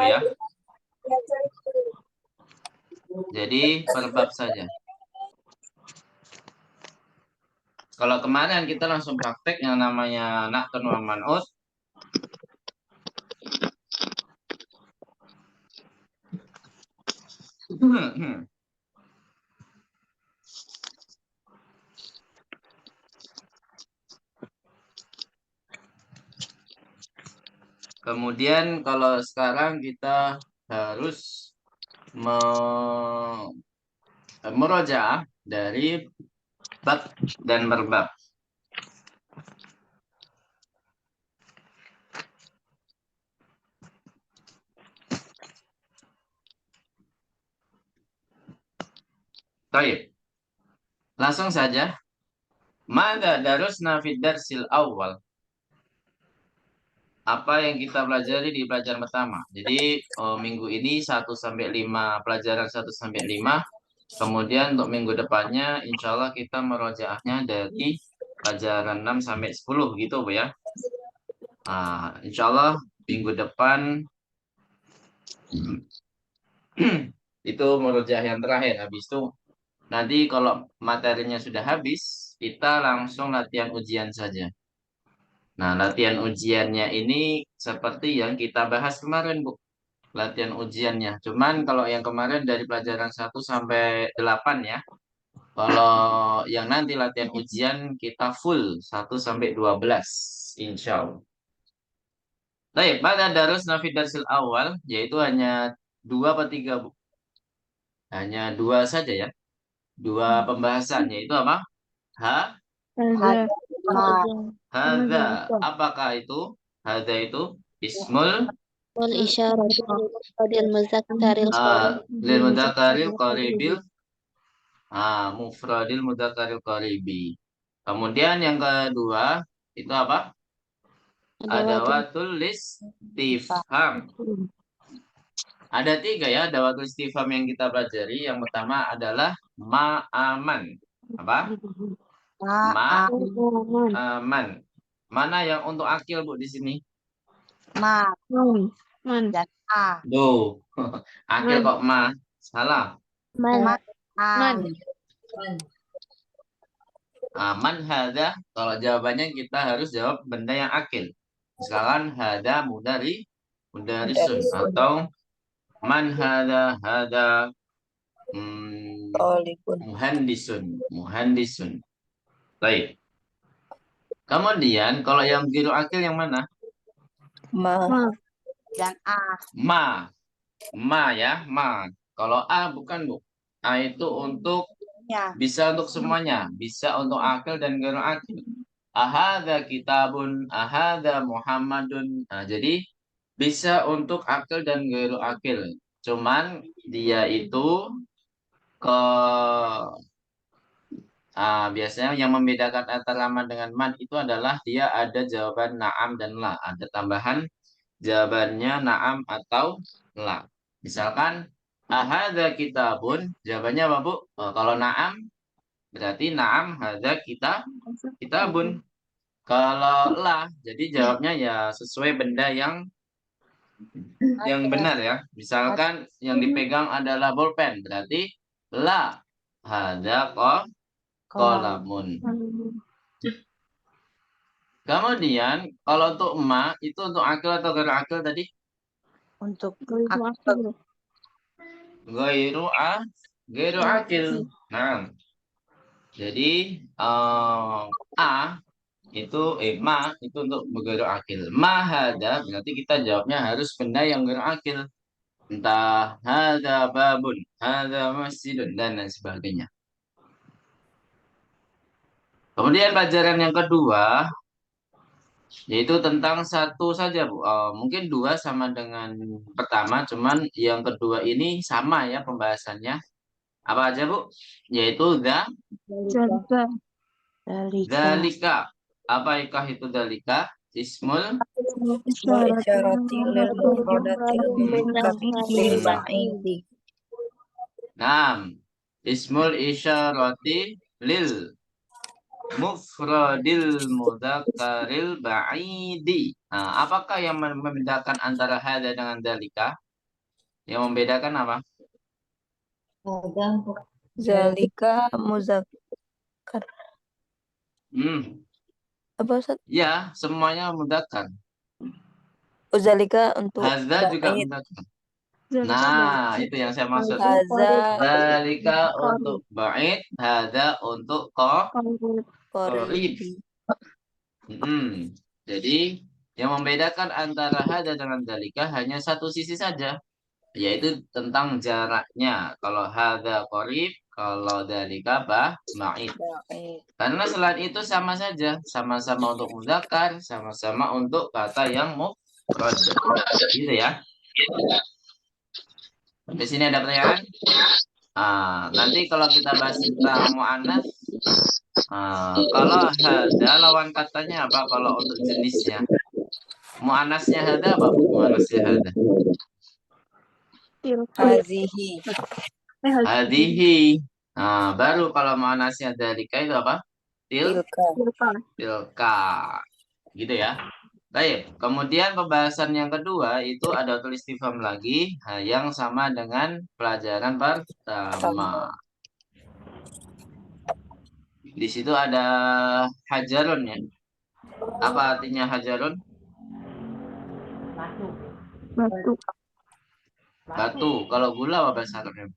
ya. Jadi per bab saja. Kalau kemarin kita langsung praktek yang namanya na'tun wa man'ut. Kemudian kalau sekarang kita harus merojaah dari bab dan berbab. Baik, langsung saja. Mada darusna fid darsil awal. Apa yang kita pelajari di pelajaran pertama. Jadi minggu ini 1-5, pelajaran 1-5. Kemudian untuk minggu depannya insya Allah kita merojaahnya dari pelajaran 6-10 gitu Bu ya. Nah, insya Allah minggu depan itu merojaah yang terakhir. Habis itu nanti kalau materinya sudah habis, kita langsung latihan ujian saja. Nah, latihan ujiannya ini seperti yang kita bahas kemarin, Bu. Latihan ujiannya. Cuman kalau yang kemarin dari pelajaran 1-8 ya. Kalau yang nanti latihan ujian kita full 1-12. Insya Allah. Baik, pada darus nafid darsil awal, yaitu hanya 2 atau 3, Bu. Hanya 2 saja ya. 2 pembahasan, yaitu apa? Hadza. Apakah itu? Hadza itu ismul Wal isyaratu lil mudzakkaril lil mudzakaril qaribil mufradil mudzakaril qaribi. Kemudian yang kedua itu apa? Adawatul istifham. Ada 3 ya adawatul istifham yang kita pelajari. Yang pertama adalah ma'aman. Apa? Ma'aman. Mana yang untuk akil Bu di sini? Dan A. Duh, akil kok ma? Salah. Man hada, kalau jawabannya kita harus jawab benda yang akil. Misalkan hada mudarisun atau man hada muhandisun. Baik. Kemudian kalau yang giru akil yang mana? Dan A. Ma ya, ma. Kalau A bukan Bu. A itu untuk bisa untuk semuanya, bisa untuk akil dan giru akil. Ahadza kitabun, ahadza Muhammadun. Nah, jadi bisa untuk akil dan giru akil. Cuman dia itu ke biasanya yang membedakan antara man dengan man itu adalah dia ada jawaban na'am dan la. Ada tambahan jawabannya na'am atau la. Misalkan ahadza kitabun, jawabannya apa Bu? Kalau na'am berarti na'am hadza kitabun. Kalau la, jadi jawabnya ya sesuai benda yang benar ya. Misalkan yang dipegang adalah bolpen, berarti la hadza qalamun. Kemudian kalau untuk ma itu untuk akil atau gairu akil tadi? Untuk akil. Gairu akil. Nah, jadi ma itu untuk gairu akil. Ma hada berarti kita jawabnya harus benda yang gairu akil. Entah hada babun, hada masjidun dan lain sebagainya. Kemudian pelajaran yang kedua yaitu tentang satu saja Bu. Mungkin 2 sama dengan pertama, cuman yang kedua ini sama ya pembahasannya. Apa aja Bu? Yaitu dalika. Apa ikah itu dalika? Ismul Ismul isyarati lil mufradil mudzakaril ba'idi. Nah, apakah yang membedakan antara hada dengan dalika? Yang membedakan apa? Zalika muzakkar. Apa Ustaz? Ya, semuanya mudzakkar. Zalika untuk Hadza juga bait. mudzakkar. Nah, itu yang saya maksud. Haza Dzalika untuk ba'id, hadza untuk Qarib. qarib. Jadi yang membedakan antara hadza dengan dzalika hanya satu sisi saja, yaitu tentang jaraknya. Kalau hadza qarib, kalau dzalika ba'id. bait. Karena selain itu sama saja, sama-sama untuk mudzakkar, sama-sama untuk kata yang mufrad. Gitu ya. Di sini ada pertanyaan? Nanti kalau kita bahas tentang mu'annas, kalau hada lawan katanya apa kalau untuk jenisnya? Mu'annasnya hada apa? Mu'annasnya hada. Hazihi. Hadihi. Baru kalau mu'annasnya dzalika itu apa? Tilka. Gitu ya. Baik, kemudian pembahasan yang kedua itu ada tulis istifham lagi yang sama dengan pelajaran pertama. Di situ ada hajarun ya. Apa artinya hajarun? Batu. Batu. Kalau gula apa bahasa Arabnya?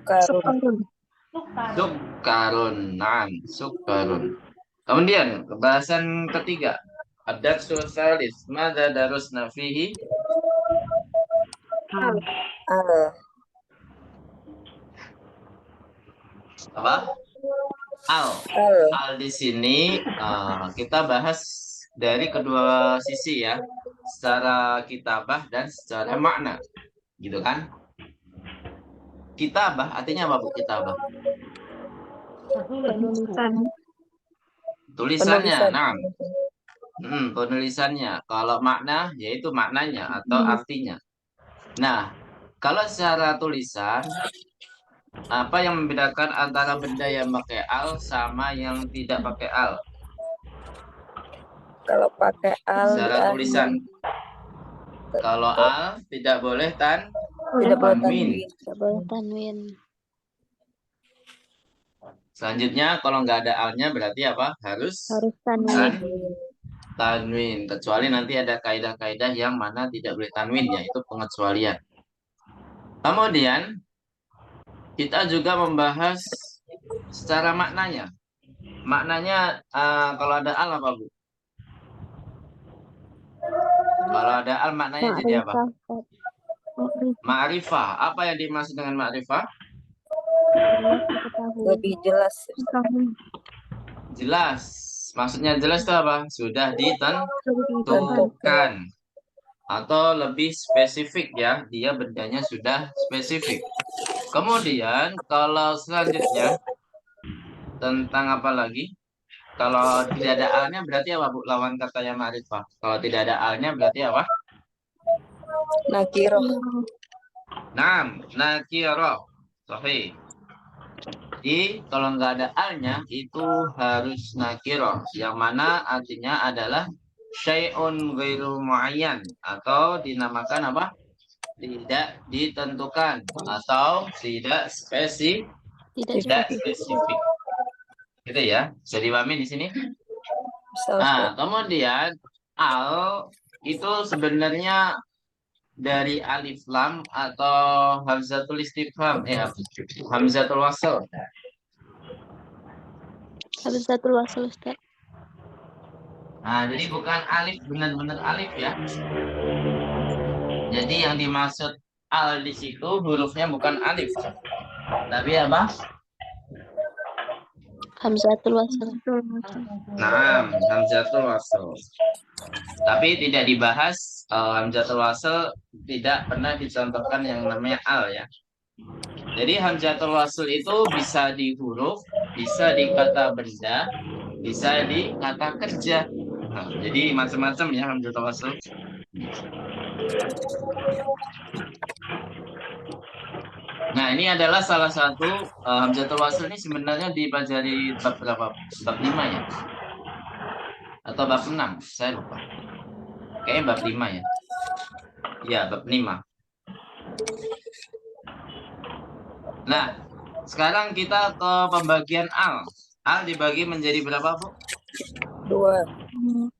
Karun. Sukarun. Naam, sukarun. Kemudian pembahasan ketiga. Ad-darsul tsalis. Madza darusna fihi? Al. Apa? Al. Al. Al di sini kita bahas dari kedua sisi ya, secara kitabah dan secara makna, gitu kan? Kitabah artinya apa Bu kitabah? Penulisan. Tulisannya, Penulisan. nah, penulisannya. Kalau makna yaitu maknanya atau artinya. Nah, kalau secara tulisan, apa yang membedakan antara benda yang pakai al sama yang tidak pakai al? Kalau pakai al Secara tulisan. Kalau al tidak boleh tidak boleh tanwin. Tidak boleh tanwin. Selanjutnya kalau nggak ada alnya berarti apa? Harus tanwin. Tanwin. Kecuali nanti ada kaidah-kaidah yang mana tidak boleh tanwin, yaitu pengecualian. Kemudian kita juga membahas secara maknanya. Maknanya kalau ada al apa Bu? Kalau ada al maknanya jadi apa? Ma'rifah. Apa yang dimaksud dengan ma'rifah? lebih jelas. Jelas. Maksudnya jelas itu apa? Sudah ditentukan. Atau lebih spesifik ya. Dia bendanya sudah spesifik. Kemudian kalau selanjutnya tentang apa lagi? Kalau tidak ada alnya berarti apa Bu? Lawan kata yang ma'rifah. Kalau tidak ada alnya berarti apa? Nakiroh. Naam, nakiroh. Sahih. Jadi kalau nggak ada alnya itu harus nakiroh. Yang mana artinya adalah syai'un ghairu muayyan atau dinamakan apa? Tidak ditentukan atau tidak spesifik. Gitu ya. Bisa dipahami di sini? Nah, kemudian al itu sebenarnya dari alif lam atau hamzatul istifham, hamzatul wasl. Hamzatul wasl Ustaz. Nah, jadi bukan alif benar-benar alif ya. Jadi yang dimaksud al di situ hurufnya bukan alif. Tapi apa? Hamzatul wasl. Nah, hamzatul wasl. Tapi tidak dibahas hamzatul wasl, tidak pernah dicontohkan yang namanya al ya. Jadi hamzatul wasl itu bisa di huruf, bisa di kata benda, bisa di kata kerja. Nah, jadi macam-macam ya hamzatul wasl. Nah, ini adalah salah satu hamzatul wasl ini sebenarnya dipelajari bab berapa? Bab 5 ya? Atau bab 6? Saya lupa. Kayaknya bab 5 ya. Iya, bab 5. Nah, sekarang kita ke pembagian al. Al dibagi menjadi berapa, Bu? Dua.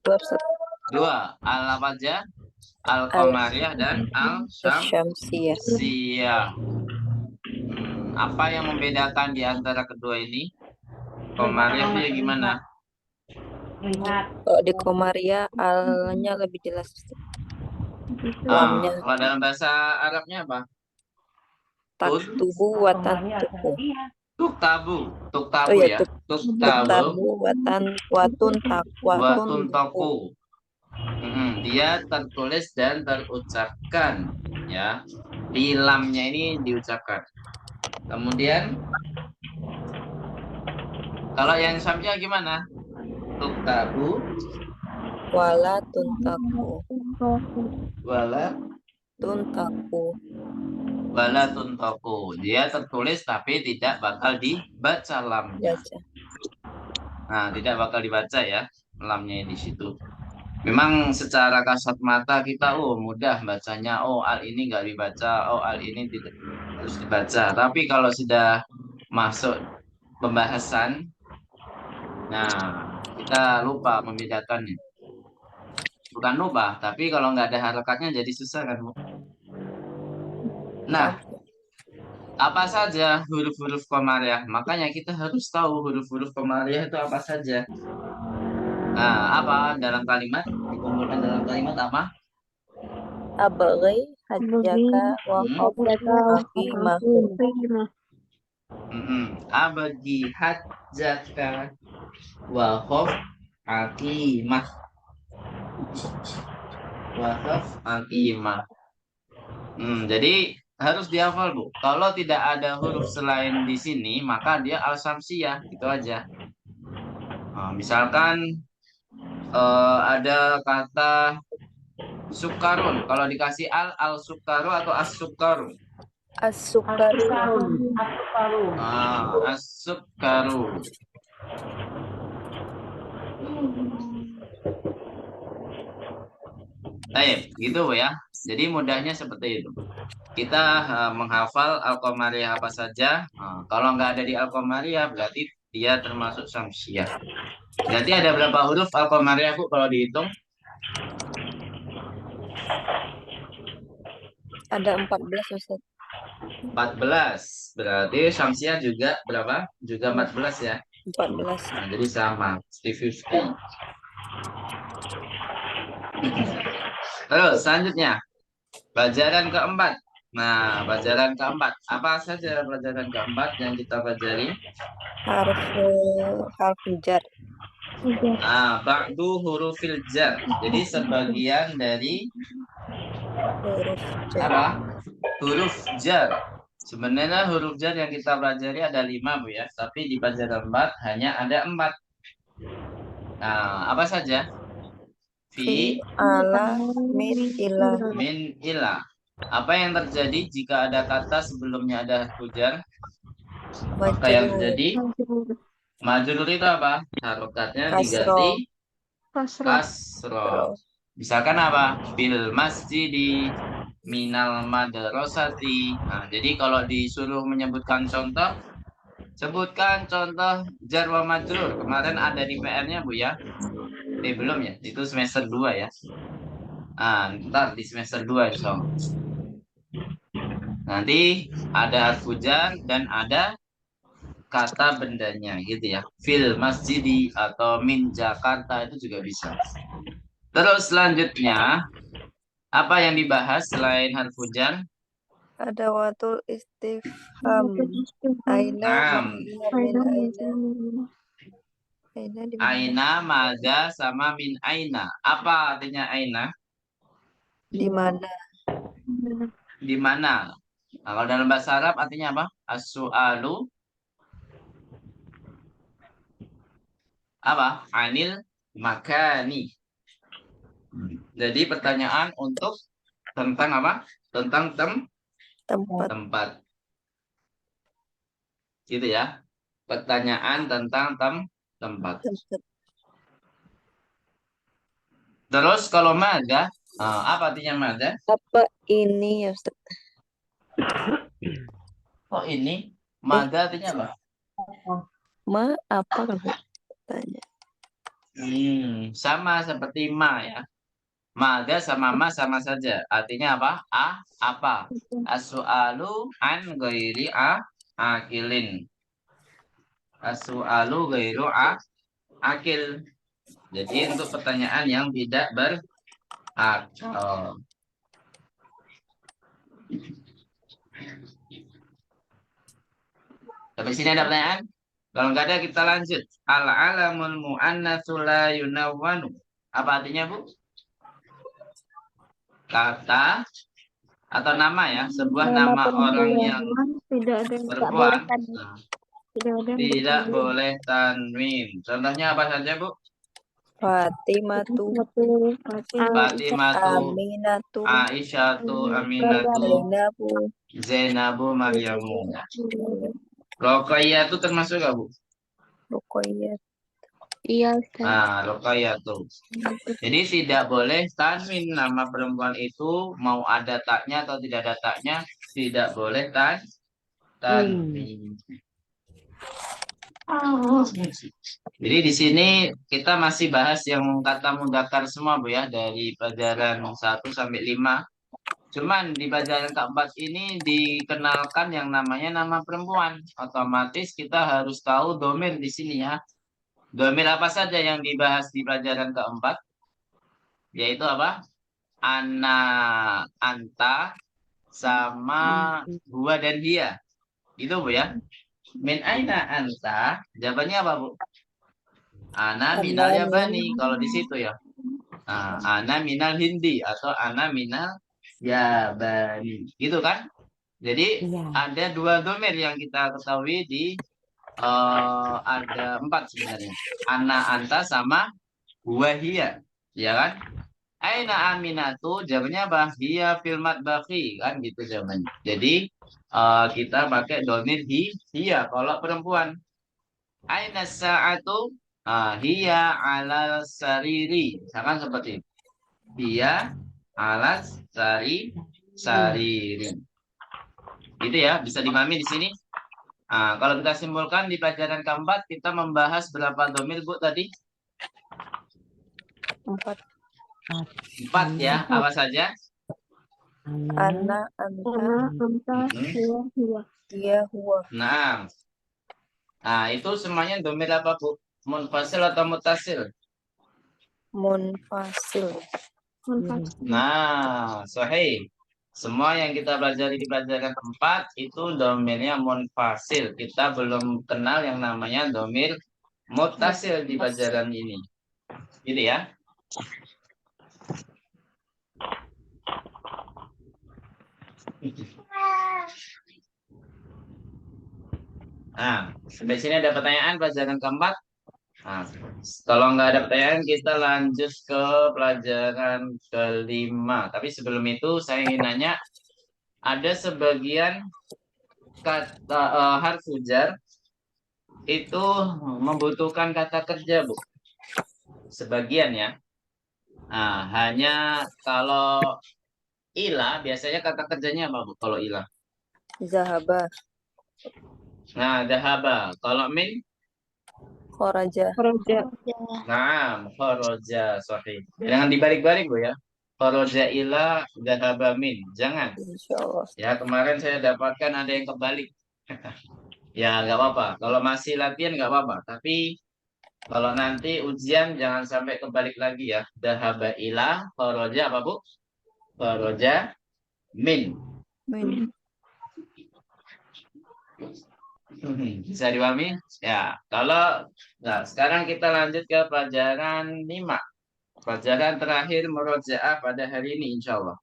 Dua Ustaz. Dua. Al apa aja? Al Al Qamariyah dan Al Syamsiyah. Syamsiyah. Apa yang membedakan di antara kedua ini? Qamariyah itu ya gimana? Kalau di Komaria alnya lebih jelas Ustaz. Lamnya Kalau dalam bahasa Arabnya apa? taktubu wa tantuku. Tuktabu. Oh Tuktabu ya, ya. Tuktabu tuktabu watun wa tuntaku. Dia tertulis dan terucapkan ya. Di lamnya ini diucapkan. Kemudian kalau yang samnya gimana? Tuktabu wala tuntaku. wala Tuntaku. wala tuntaku. Dia tertulis tapi tidak bakal dibaca lamnya. Baca. Nah, tidak bakal dibaca ya lamnya di situ. Memang secara kasat mata kita mudah bacanya, al ini nggak dibaca, al ini tidak harus dibaca. Tapi kalau sudah masuk pembahasan, nah kita lupa membedakannya. Bukan lupa, tapi kalau nggak ada harakatnya jadi susah kan, Bu? Nah, apa saja huruf-huruf qamariyah? Makanya kita harus tahu huruf-huruf qamariyah itu apa saja. Nah, apa dalam kalimat? Dikumpulkan dalam kalimat apa? Abaghi hajjaka wa hafimah. Abagi hajjaka wa khaf aqimah. Wa khaf aqimah. Jadi harus dihafal, Bu. Kalau tidak ada huruf selain di sini, maka dia al-syamsiyah, gitu aja. Nah, misalkan ada kata sukarun, kalau dikasih al-sukaru atau as-sukaru. As-sukaru. As-sukaru. Baik, gitu Bu ya. Jadi mudahnya seperti itu. Kita menghafal al-qamariyah apa saja. Kalau nggak ada di al-qamariyah berarti dia termasuk syamsiyah. Berarti ada berapa huruf al-qamariyah, Bu, kalau dihitung? Ada 14 Ustaz. 14. Berarti syamsiyah juga berapa? Juga 14 ya. 14. Nah, jadi sama. 50-50. Terus selanjutnya pelajaran keempat. Nah, pelajaran keempat. Apa saja pelajaran keempat yang kita pelajari? Harfu jar. Ba'du hurufil jar. Jadi sebagian dari Huruf jar. apa? Huruf jar. Sebenarnya huruf jar yang kita pelajari ada 5, Bu ya. Tapi di pelajaran 4 hanya ada 4. Nah, apa saja? Fi, ala, min, ila. min, ila. Apa yang terjadi jika ada kata sebelumnya ada huruf jar? Maka yang terjadi majrur itu apa? Harokatnya diganti kasroh. Misalkan apa? Fil masjidi, minal madrasati. Nah, jadi kalau disuruh menyebutkan contoh, sebutkan contoh jar wa majrur. Kemarin ada di PR-nya, Bu ya? Belum ya? Itu semester 2 ya. Ntar di semester 2 insya Allah. Nanti ada harfu jar dan ada kata bendanya gitu ya. Fil masjidi atau min Jakarta itu juga bisa. Terus selanjutnya apa yang dibahas selain harfu jar? Ada watul istifham. Aina, Aina, maga, sama min aina. Apa artinya aina? Di mana? Di mana? Nah, kalau dalam bahasa Arab artinya apa? As-su'alu apa? Anil makani. Jadi pertanyaan untuk tentang apa? Tentang tempat. Gitu ya. Pertanyaan tentang tempat. Terus kalau maga, apa artinya maga? Apa ini ya Ustaz? Oh ini Maga artinya apa? Ma apa kalau tanya? Sama seperti ma ya. Maga sama ma sama saja. Artinya apa? Apa? As-su'alu an ghairi akilin. As-su'alu ghairu akil. Jadi untuk pertanyaan yang tidak berakal. Sampai sini ada pertanyaan? Kalau nggak ada kita lanjut. Al-alamul mu'annatsu la yunawwanu. Apa artinya, Bu? Kata atau nama ya, sebuah nama orang yang Tidak ada yang tak boleh perempuan. tanwin. Nah, Tidak ada yang tidak bertanwin. boleh tanwin. Contohnya apa saja, Bu? Fatimatu, Fatimatu, Aminatu, Aisyatu, Aminatu, Zainabu. Zainabu, Maryamu. Roqayyah itu termasuk nggak, Bu? Pokoknya Iya, Ustaz. Nah, Roqayyah tuh. Jadi tidak boleh tanwin nama perempuan itu, mau ada taknya atau tidak ada taknya, tidak boleh tanwin. Jadi di sini kita masih bahas yang kata mudzakkar semua, Bu ya, dari pelajaran 1 sampai 5. Cuman di pelajaran keempat ini dikenalkan yang namanya nama perempuan. Otomatis kita harus tahu domir di sini ya. Domir apa saja yang dibahas di pelajaran keempat? Yaitu apa? Ana, anta, sama gua dan dia. Itu, Bu ya. Min aina anta? Jawabannya apa, Bu? Ana minal yabani. Kalau di situ ya. Nah, ana minal hindi atau ana minal yabani. Gitu kan? Jadi ada dua domir yang kita ketahui di ada 4 sebenarnya. Ana, anta, sama wahia. Ya kan? Aina aminatu, jawabannya apa? Hiya fil matbakhi, kan gitu jawabannya. Jadi kita pakai domir hiya kalau perempuan. Aina sa'atu, hiya alal sariri. Misalkan seperti itu. Hiya alal sariri. Gitu ya, bisa dimahami di sini. Kalau kita simpulkan di pelajaran keempat, kita membahas berapa domir, Bu, tadi? 4. 4 ya, apa saja? Ana, anta, dia, huwa. Nah, itu semuanya domir apa, Bu? Munfasil atau mutasil? Munfasil. Nah, sahih. Semua yang kita pelajari di pelajaran keempat itu domirnya munfasil. Kita belum kenal yang namanya domir mutasil di pelajaran ini. Gitu ya. Nah, sampai sini ada pertanyaan pelajaran keempat. Nah, kalau nggak ada pertanyaan, kita lanjut ke pelajaran kelima. Tapi sebelum itu, saya ingin nanya, ada sebagian kata harfu jar itu membutuhkan kata kerja, Bu. Sebagian ya. Nah, hanya kalau ilah, biasanya kata kerjanya apa, Bu? Kalau ilah. Zahaba, Nah, dahaba. Kalau min? khoraja. Nah, khoroja, sahih. Jangan dibalik-balik, Bu ya. Khoroja ila, dahaba min. Jangan. Insyaallah. Ya, kemarin saya dapatkan ada yang kebalik. Ya, nggak apa-apa. Kalau masih latihan nggak apa-apa. Tapi kalau nanti ujian jangan sampai kebalik lagi ya. Dahaba ila, khoroja apa, Bu? Khoroja min. Bisa dipahami? Ya, kalau nah sekarang kita lanjut ke pelajaran 5. Pelajaran terakhir murojaah pada hari ini insya Allah.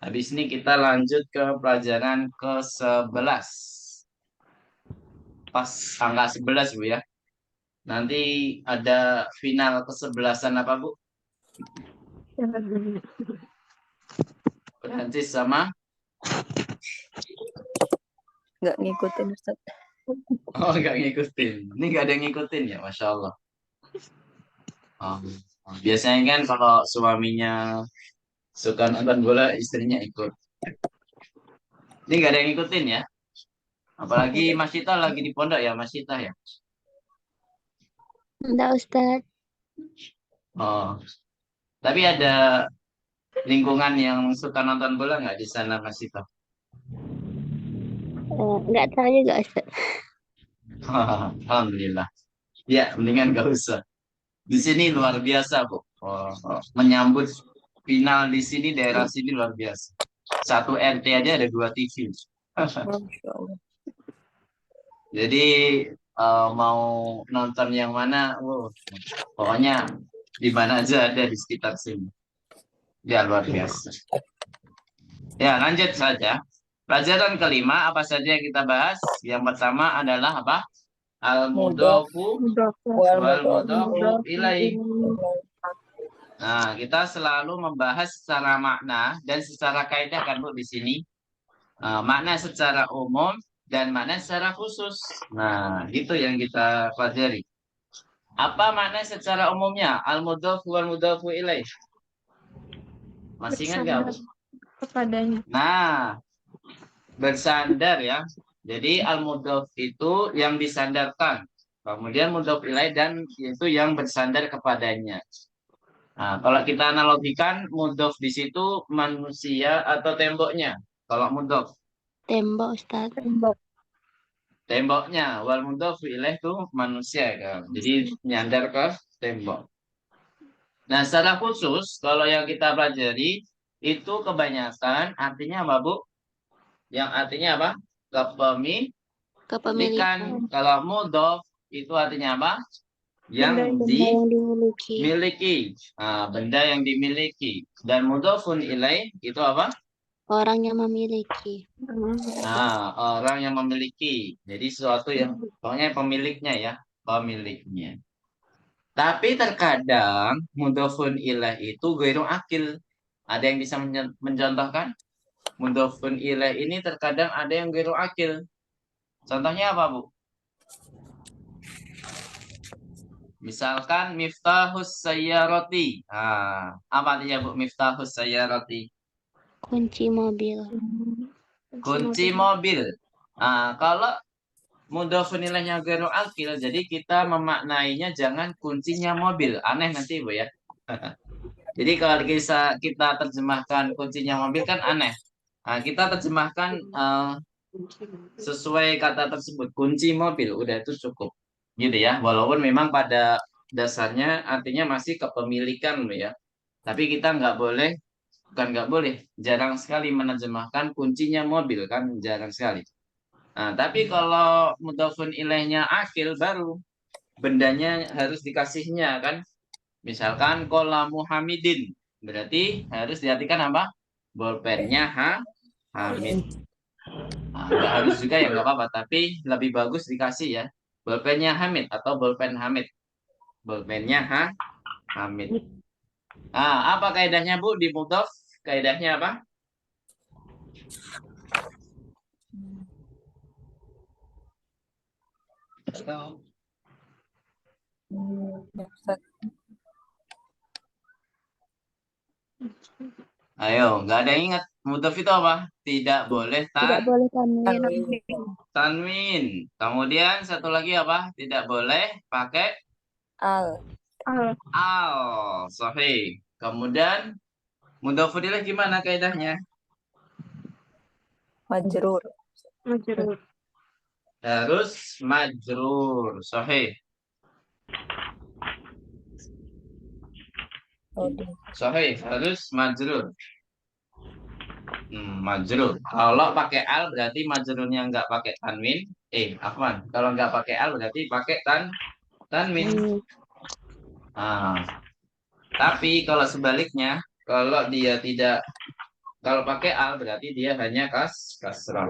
Habis ini kita lanjut ke pelajaran ke-11. Pas angka 11, Bu ya. Nanti ada final ke-11-an apa, Bu? Perancis sama? Nggak ngikutin Ustaz. Oh, nggak ngikutin. Ini nggak ada yang ngikutin ya, Masya Allah. Oh. Biasanya kan kalau suaminya suka nonton bola, istrinya ikut. Ini nggak ada yang ngikutin ya? Apalagi Mas Cita lagi di pondok ya, Mas Cita ya. Enggak, Ustaz. Oh, tapi ada lingkungan yang suka nonton bola nggak di sana, Mas Cita? Enggak tahu juga, Ustaz. Alhamdulillah. Ya, mendingan nggak usah. Di sini luar biasa, Bu. Menyambut final di sini, daerah sini luar biasa. Satu RT aja ada 2 TV. Masya Allah. Jadi mau nonton yang mana, pokoknya di mana aja ada di sekitar sini. Ya, luar biasa. Ya, lanjut saja. Pelajaran kelima, apa saja yang kita bahas? Yang pertama adalah apa? Al-mudhofu Wal wal mudhofu mudhofu ilaih. ilaih. Nah, kita selalu membahas secara makna dan secara kaidah kan Bu di sini. Makna secara umum dan makna secara khusus. Nah, itu yang kita pelajari. Apa makna secara umumnya? Al-mudhofu wal mudhofu ilaih. Masih ingat nggak, Bu? Kepadanya. Nah, bersandar ya. Jadi al-mudhof itu yang disandarkan. Kemudian mudhof ilaih dan itu yang bersandar kepadanya. Nah, kalau kita analogikan mudhof di situ manusia atau temboknya. Kalau mudhof Tembok, Ustaz. temboknya, wal mudhof ilaih itu manusia kan. Jadi nyandar ke tembok. Nah, secara khusus kalau yang kita pelajari itu kebanyakan artinya apa, Bu? Yang artinya apa? Kepemilikan. Kepemilikan. Kalau mudhof itu artinya apa? Yang Benda yang dimiliki. dimiliki. Benda yang dimiliki. Dan mudhofun ilaih itu apa? Orang yang memiliki. Orang yang memiliki. Jadi sesuatu yang pokoknya pemiliknya ya, pemiliknya. Tapi terkadang mudhofun ilaih itu ghairu akil. Ada yang bisa mencontohkan? Mudhofun ilaih ini terkadang ada yang ghairu akil. Contohnya apa, Bu? Misalkan miftahus sayyarati. Apa artinya, Bu, miftahus sayyarati? Kunci mobil. Kunci mobil. Kalau mudhofun ilaihnya ghairu akil, jadi kita memaknainya jangan kuncinya mobil. Aneh nanti, Bu ya. Jadi kalau kita terjemahkan kuncinya mobil kan aneh. Kita terjemahkan sesuai kata tersebut, kunci mobil, udah itu cukup. Gitu ya. Walaupun memang pada dasarnya artinya masih kepemilikan ya. Tapi kita bukan nggak boleh, jarang sekali menerjemahkan kuncinya mobil kan, jarang sekali. Tapi kalau mudhofun ilaihnya akil baru bendanya harus dikasihnya kan. Misalkan qalamu Hamidin, berarti harus diartikan apa? Bolpennya Hamid. Nggak harus juga ya nggak apa-apa, tapi lebih bagus dikasih ya. Bolpennya Hamid atau bolpen Hamid. Bolpennya Hamid. Apa kaidahnya, Bu, di mudhof? Kaidahnya apa? Ayo, nggak ada yang ingat. Mudhof itu apa? Tidak boleh Tidak boleh tanwin. tanwin. Kemudian satu lagi apa? Tidak boleh pakai Al. Sahih. Kemudian mudhof ilaih gimana kaidahnya? Majrur. Harus majrur. Sahih. Sahih, harus majrur. Majrur. Kalau pakai al berarti majrurnya nggak pakai tanwin. Afwan. Kalau nggak pakai al berarti pakai tanwin. Tapi kalau sebaliknya, kalau dia tidak, kalau pakai al berarti dia hanya kasrah.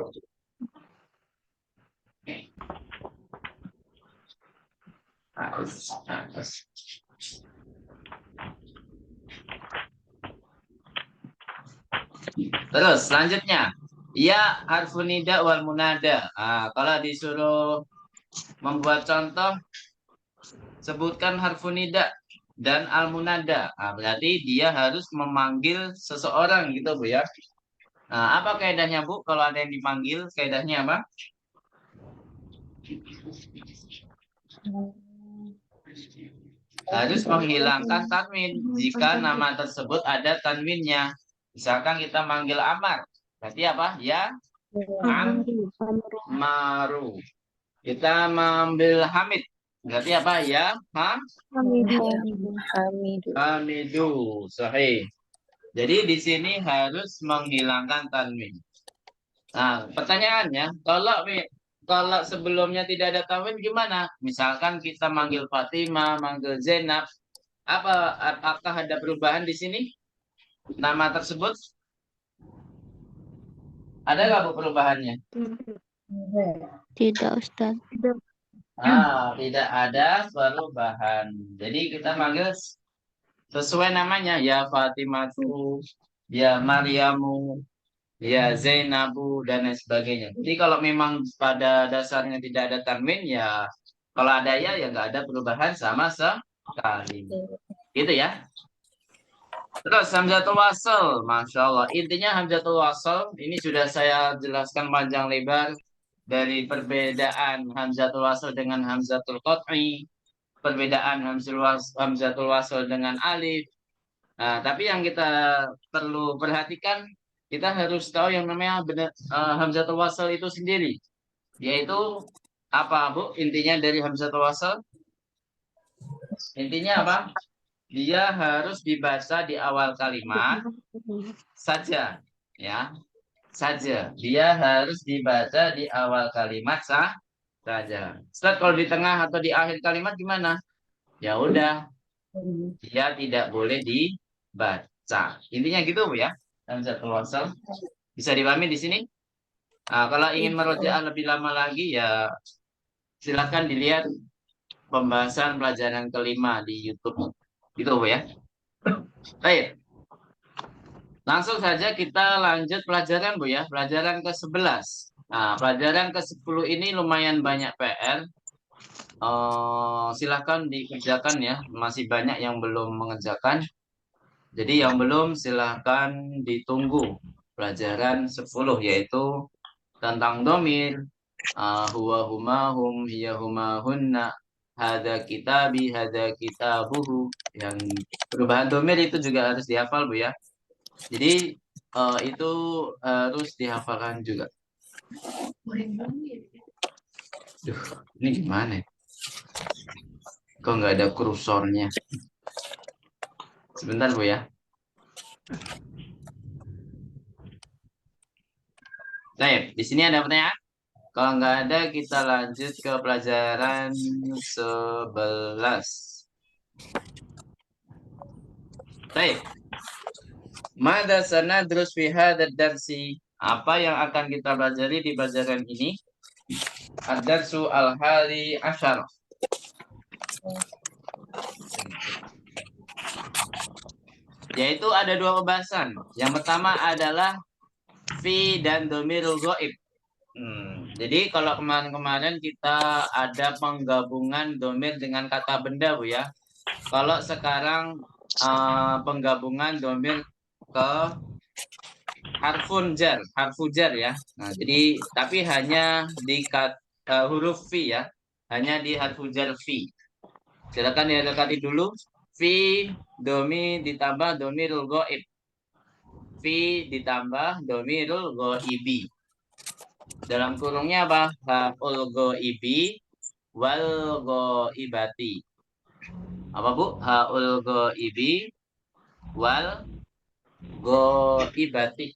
Terus selanjutnya, ya harfun nida wal munada. Kalau disuruh membuat contoh, sebutkan harfun nida dan al munada. Berarti dia harus memanggil seseorang gitu, Bu ya. Apa kaidahnya, Bu? Kalau ada yang dipanggil, kaidahnya apa? Harus menghilangkan tanwin jika nama tersebut ada tanwinnya. Misalkan kita manggil Amar, berarti apa? Ya, Maru. Kita mengambil Hamid, berarti apa? Ya, Hamidu. Sahih. Jadi di sini harus menghilangkan tanwin. Nah, pertanyaannya, kalau sebelumnya tidak ada tanwin gimana? Misalkan kita manggil Fatimah, manggil Zainab, apakah ada perubahan di sini? Nama tersebut ada nggak Bu perubahannya? Tidak, Ustaz. Tidak ada perubahan. Jadi kita manggil sesuai namanya, ya Fatimatu, ya Maryamu, ya Zainabu, dan lain sebagainya. Jadi kalau memang pada dasarnya tidak ada tanwin, ya kalau ada ya nggak ada perubahan sama sekali. Gitu ya. Terus hamzatul wasl, Masya Allah. Intinya hamzatul wasl ini sudah saya jelaskan panjang lebar dari perbedaan hamzatul wasl dengan hamzatul qat'i, perbedaan hamzatul wasl dengan alif. Nah, tapi yang kita perlu perhatikan, kita harus tahu yang namanya hamzatul wasl itu sendiri, yaitu apa, Bu? Intinya dari hamzatul wasl, intinya apa? Dia harus dibaca di awal kalimat saja, ya, saja. Dia harus dibaca di awal kalimat saja. Setelah kalau di tengah atau di akhir kalimat gimana? Ya udah, dia tidak boleh dibaca. Intinya gitu, Bu ya. Hamzatul wasl. Bisa dipahami di sini? Nah, kalau ingin merojaah lebih lama lagi ya silakan dilihat pembahasan pelajaran kelima di YouTube. Gitu, Bu ya. Baik. Langsung saja kita lanjut pelajaran, Bu ya. Pelajaran ke-11. Nah, pelajaran ke-10 ini lumayan banyak PR. Silahkan dikerjakan ya. Masih banyak yang belum mengerjakan. Jadi yang belum silahkan ditunggu. Pelajaran 10 yaitu tentang domir. Huwa huma hum hiya huma hunna. Hada kitabi hada kitabuhu. Yang perubahan domir itu juga harus dihafal, Bu ya. Jadi itu harus dihafalkan juga. Duh, ini gimana ya? Kok nggak ada kursornya? Sebentar, Bu ya. Baik, di sini ada pertanyaan? Kalau nggak ada, kita lanjut ke pelajaran 11. Baik. Mada sanadrus fi hadzal darsi? Apa yang akan kita pelajari di pelajaran ini? Ad-darsu al-hadi asyar. Yaitu ada dua pembahasan. Yang pertama adalah fi dan domirul ghaib. Jadi kalau kemarin-kemarin kita ada penggabungan domir dengan kata benda, Bu ya. Kalau sekarang penggabungan domir ke harfu jar ya. Nah, jadi tapi hanya di huruf fi ya. Hanya di harfu jar fi. Silakan didekati dulu. Fi domi ditambah domirul ghaib. Fi ditambah domirul ghaibi. Dalam kurungnya apa? Haul ghaibi wal ghaibati. Apa, Bu? Haul ghaibi wal ghaibati.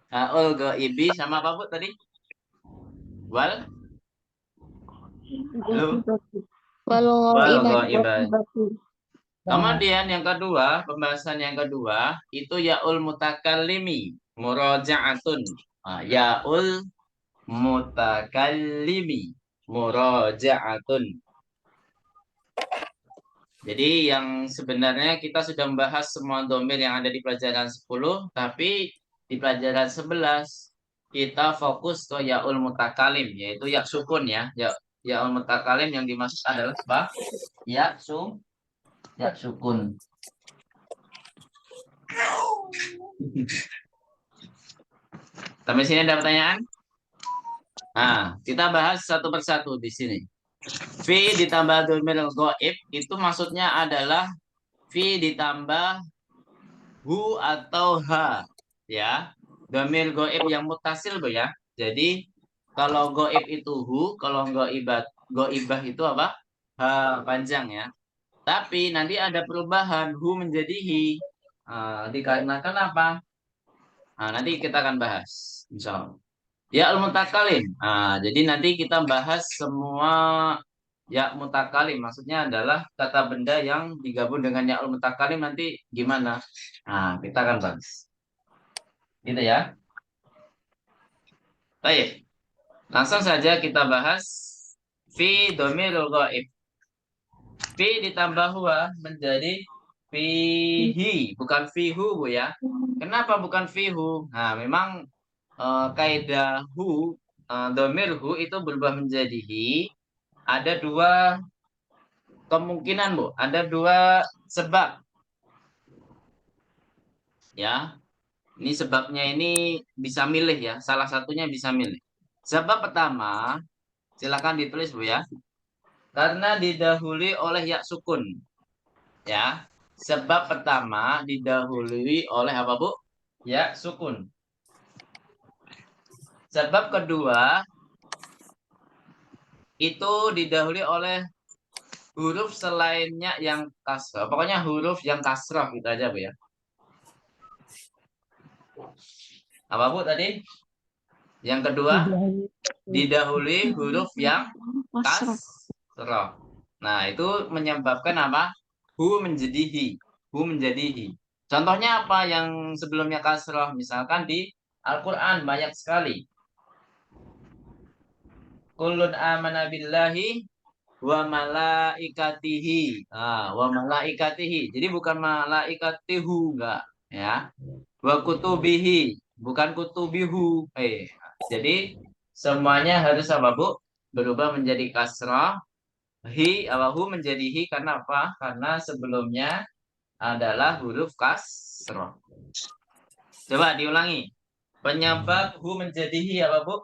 Haul ghaibi sama apa, Bu, tadi? Wal? Halo? Walau Wal ibadah. ghaibati. Kemudian yang kedua, pembahasan yang kedua itu yaul mutakallimi muraja'atun. Yaul mutakallimi muraja'atun. Jadi yang sebenarnya kita sudah membahas semua domir yang ada di pelajaran 10, tapi di pelajaran 11 kita fokus ke yaul mutakalim, yaitu ya sukun ya. Yaul mutakalim yang dimaksud adalah apa? Ya sukun. Sampai sini ada pertanyaan? Nah, kita bahas satu persatu di sini. Fi ditambah dhamir ghaib itu maksudnya adalah fi ditambah hu atau ha, ya. Dhamir ghaib yang mutasil, Bu ya. Jadi kalau ghaib itu hu, kalau ghaibah itu apa? Ha panjang ya. Tapi nanti ada perubahan hu menjadi hi. Dikarenakan apa? Nah, nanti kita akan bahas, insya Allah. Ya al-mutakalim. Jadi nanti kita bahas semua ya mutakalim. Maksudnya adalah kata benda yang digabung dengan ya al-mutakalim nanti gimana? Nah, kita akan bahas. Gitu ya. Baik. Langsung saja kita bahas fi dhamirul ghaib. Fi ditambah huwa menjadi fihi, bukan fihu, Bu ya. Kenapa bukan fihu? Nah, memang kaidah hu, dhamir hu itu berubah menjadi hi. Ada dua kemungkinan, Bu. Ada dua sebab. Ya. Ini sebabnya ini bisa milih ya. Salah satunya bisa milih. Sebab pertama, silakan ditulis, Bu ya. Karena didahului oleh ya sukun. Ya. Sebab pertama didahului oleh apa, Bu? Ya sukun. Sebab kedua itu didahului oleh huruf selainnya yang kasrah. Pokoknya huruf yang kasrah gitu aja, Bu ya. Apa, Bu, tadi? Yang kedua, didahului huruf yang kasrah. Nah, itu menyebabkan apa? Hu menjadi hi. Hu menjadi hi. Contohnya apa yang sebelumnya kasrah? Misalkan di Al-Quran banyak sekali. Kullun amana billahi wa malaikatihi. Wa malaikatihi. Jadi bukan malaikatihu, enggak. Ya. Wa kutubihi. Bukan kutubihu. Jadi semuanya harus apa, Bu? Berubah menjadi kasrah. Hi, hu menjadi hi karena apa? Karena sebelumnya adalah huruf kasrah. Coba diulangi. Penyebab hu menjadi hi apa, Bu?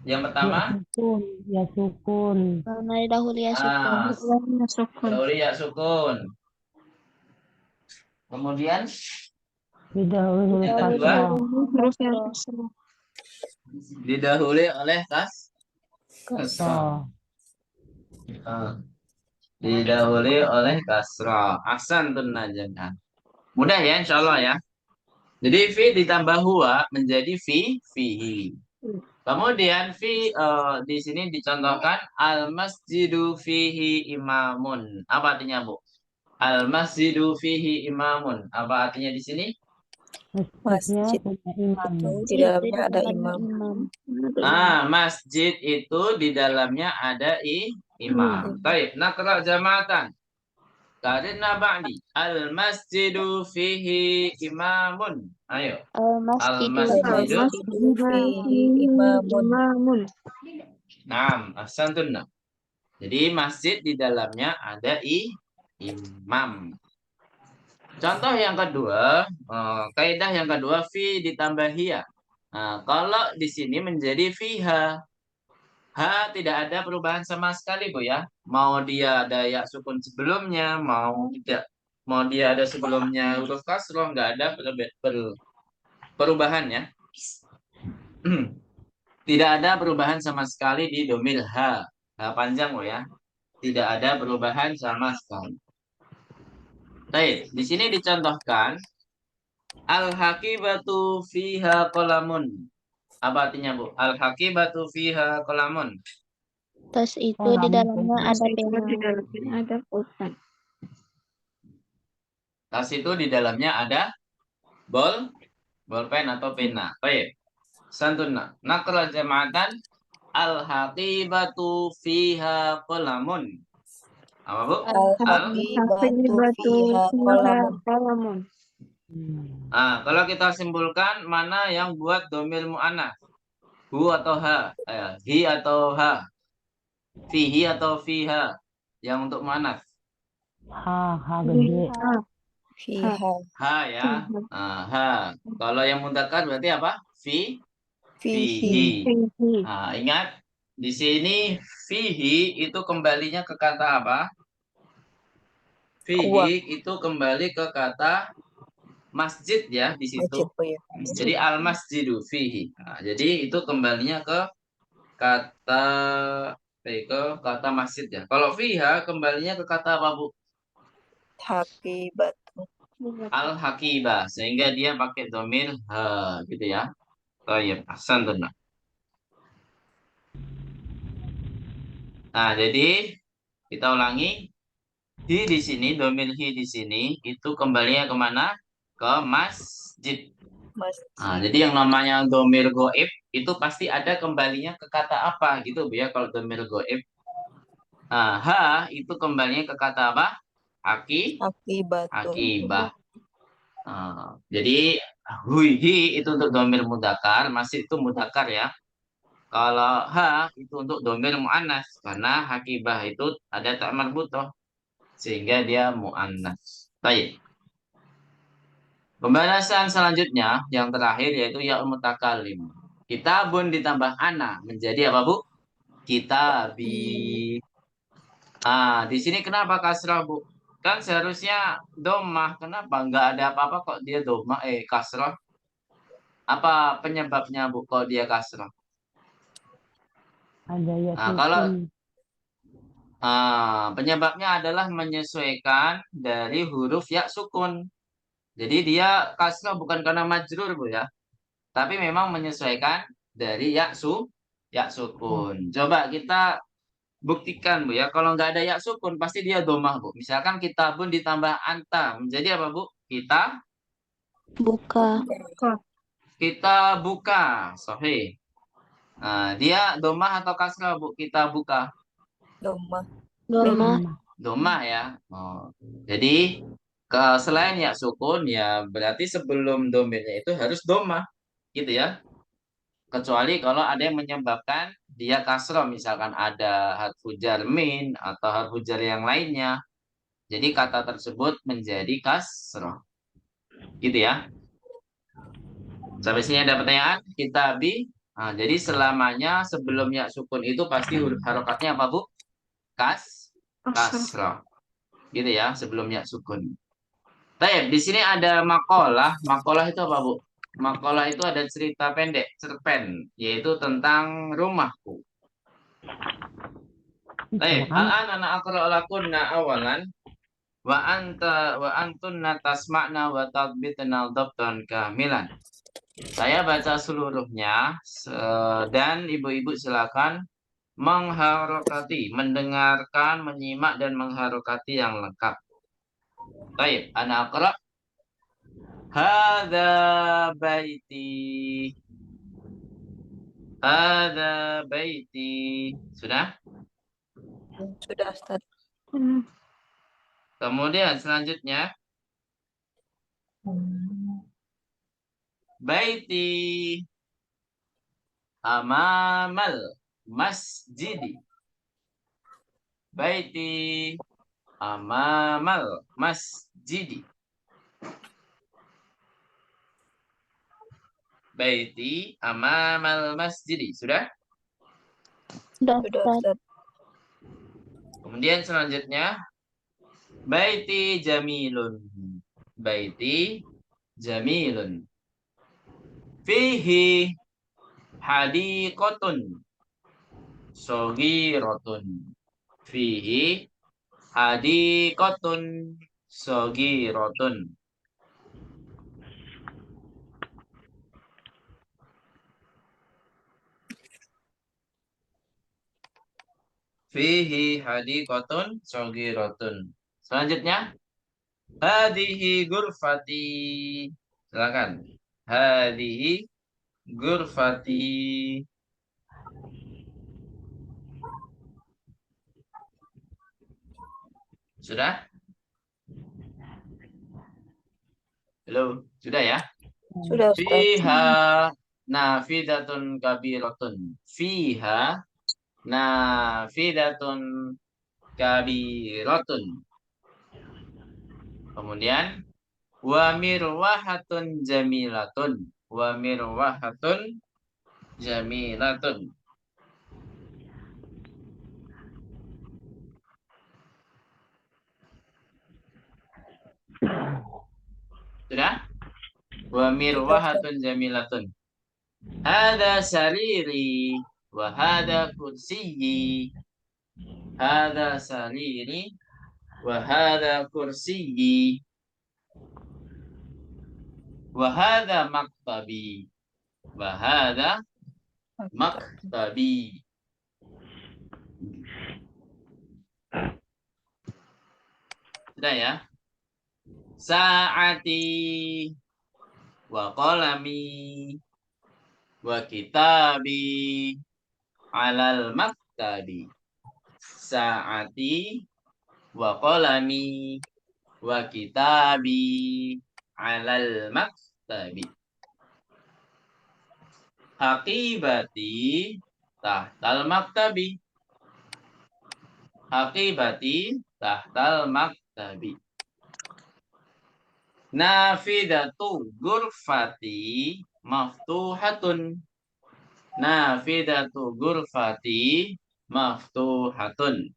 Yang pertama? Ya sukun. Karena dahulu ya sukun. Dahulu ya sukun. Kemudian? Didahului Yang kedua? Huruf yang kasrah. Didahului oleh kasrah. Didahului oleh kasrah. Ahsan tunnajan. Mudah ya, insya Allah ya. Jadi fi ditambah huwa menjadi fihi. Kemudian fi di sini dicontohkan al masjidu fihi imamun. Apa artinya, Bu? Al masjidu fihi imamun. Apa artinya di sini? Masjid itu di dalamnya ada imam. Masjid itu di dalamnya ada imam. Baik, naqra jama'atan. Karena ba'di al masjidu fihi imamun. Ayo. Al masjidu fihi imamun. Naam, ahsantunna. Jadi masjid di dalamnya ada imam. Contoh yang kedua, kaidah yang kedua fi ditambah hiya. Nah, kalau di sini menjadi fiha. Ha tidak ada perubahan sama sekali, Bu ya. Mau dia ada ya sukun sebelumnya, mau dia ada sebelumnya huruf kasroh, nggak ada perubahan ya. Tidak ada perubahan sama sekali di domir ha. Ha panjang, Bu ya. Tidak ada perubahan sama sekali. Baik, di sini dicontohkan al-hakibatu fiha qalamun. Apa artinya, Bu? Al-hakibatu fiha qalamun. Tas itu di dalamnya ada pena. Ada pulpen. Tas itu di dalamnya ada bolpen atau pena. Baik. Santuna. Naqra jama'atan al-haqibatu fiha qalamun. Apa, Bu? Al-haqibatu fiha qalamun. Kalau kita simpulkan mana yang buat domir mu'annas? Hu atau ha? Hi atau ha? Fihi atau fiha? Yang untuk mu'annas? Ha gede. Fiha. Ha ya. Ha. Kalau yang mudzakkar berarti apa? Fihi. Fihi. Nah, ingat di sini fihi itu kembalinya ke kata apa? Kuah. Fihi itu kembali ke kata masjid ya di situ. Masjid. Oh ya. Jadi al masjidu fihi. Nah, jadi itu kembalinya ke kata kata masjid ya. Kalau fiha kembalinya ke kata apa Bu? Hakibatu. Al hakibah sehingga dia pakai domir ha gitu ya. Baik, ahsan tuh. Nah, jadi kita ulangi. Hi di sini, domir hi di sini itu kembalinya kemana? Ke masjid. Nah, Masjid. jadi yang namanya domir goib itu pasti ada kembalinya ke kata apa gitu Bu ya kalau domir goib. Nah, ha itu kembalinya ke kata apa? Hakibatu. Akibah. Nah, jadi hi itu untuk domir mudakar, masjid itu mudakar ya. Kalau ha itu untuk domir mu'annas karena hakibah itu ada tak marbutoh sehingga dia mu'annas. Baik. Pembahasan selanjutnya yang terakhir yaitu ya'ul mutakallim. Kitabun ditambah ana menjadi apa Bu? Kitabi. Ah, di sini kenapa kasrah Bu? Kan seharusnya domah. Kenapa nggak ada apa-apa kok dia domah kasrah? Apa penyebabnya Bu kok dia kasrah? Ada ya Nah, kalau sukun. penyebabnya adalah menyesuaikan dari huruf ya sukun. Jadi dia kasrah bukan karena majrur Bu ya, tapi memang menyesuaikan dari ya sukun. Coba kita buktikan Bu ya, kalau nggak ada ya sukun pasti dia domah Bu. Misalkan kita pun ditambah anta menjadi apa Bu? Buka. Kita buka, sahih. Nah, dia domah atau kasrah Bu? Kita buka. Domah. Domah. Domah ya. Oh. Jadi selain ya sukun ya berarti sebelum domirnya itu harus domah gitu ya. Kecuali kalau ada yang menyebabkan dia kasroh misalkan ada harfu jar min atau harfu jar yang lainnya. Jadi kata tersebut menjadi kasroh. Gitu ya. Sampai sini ada pertanyaan? Kita bi. Nah, jadi selamanya sebelum ya sukun itu pasti huruf harokatnya apa Bu? Kasroh. Gitu ya sebelum ya sukun. Baik, di sini ada makalah. Makalah itu apa, Bu? Makalah itu ada cerita pendek, cerpen, yaitu tentang rumahku. Baik, al-an ana aqra'u lakunna awalan wa antunna tasma'na wa tadbitna dhabtan kamilan. Saya baca seluruhnya dan ibu-ibu silakan mengharokati, mendengarkan, menyimak dan mengharokati yang lengkap. Baik, ana aqra' Hada baiti. Hada baiti. Sudah? Sudah Ustaz. Kemudian selanjutnya. Baiti amamal masjidi. Baiti amamal masjidi. Baiti amamal masjidi. Sudah? Sudah, Sudah Ustaz. Ustaz. Kemudian selanjutnya. Baiti jamilun. Baiti jamilun. Fihi hadiqatun sogiratun. Fihi hadiqatun sogiratun. Fihi hadiqatun sogiratun. Selanjutnya, hadihi gurfati. Silakan. Hadihi gurfati. Sudah? Halo, sudah ya? Sudah Ustaz. Fiha nafidatun kabiratun. Fiha nafidatun kabiratun. Kemudian Wa mirwahatun jamilatun. Wa mirwahatun jamilatun. Sudah? Wa mirwahatun jamilatun. Hada sariri wa hada kursiyi. Hada sariri wa hada kursiyi. Wa hada maktabi. Wa hada maktabi. Sudah ya? Sa'ati wa qalami wa kitabi alal maktabi. Sa'ati wa qalami wa kitabi alal maktabi. Haqibati tahtal maktabi. Haqibati tahtal maktabi. Nafidatu gurfati maftuhatun. Nafidatu gurfati maftuhatun.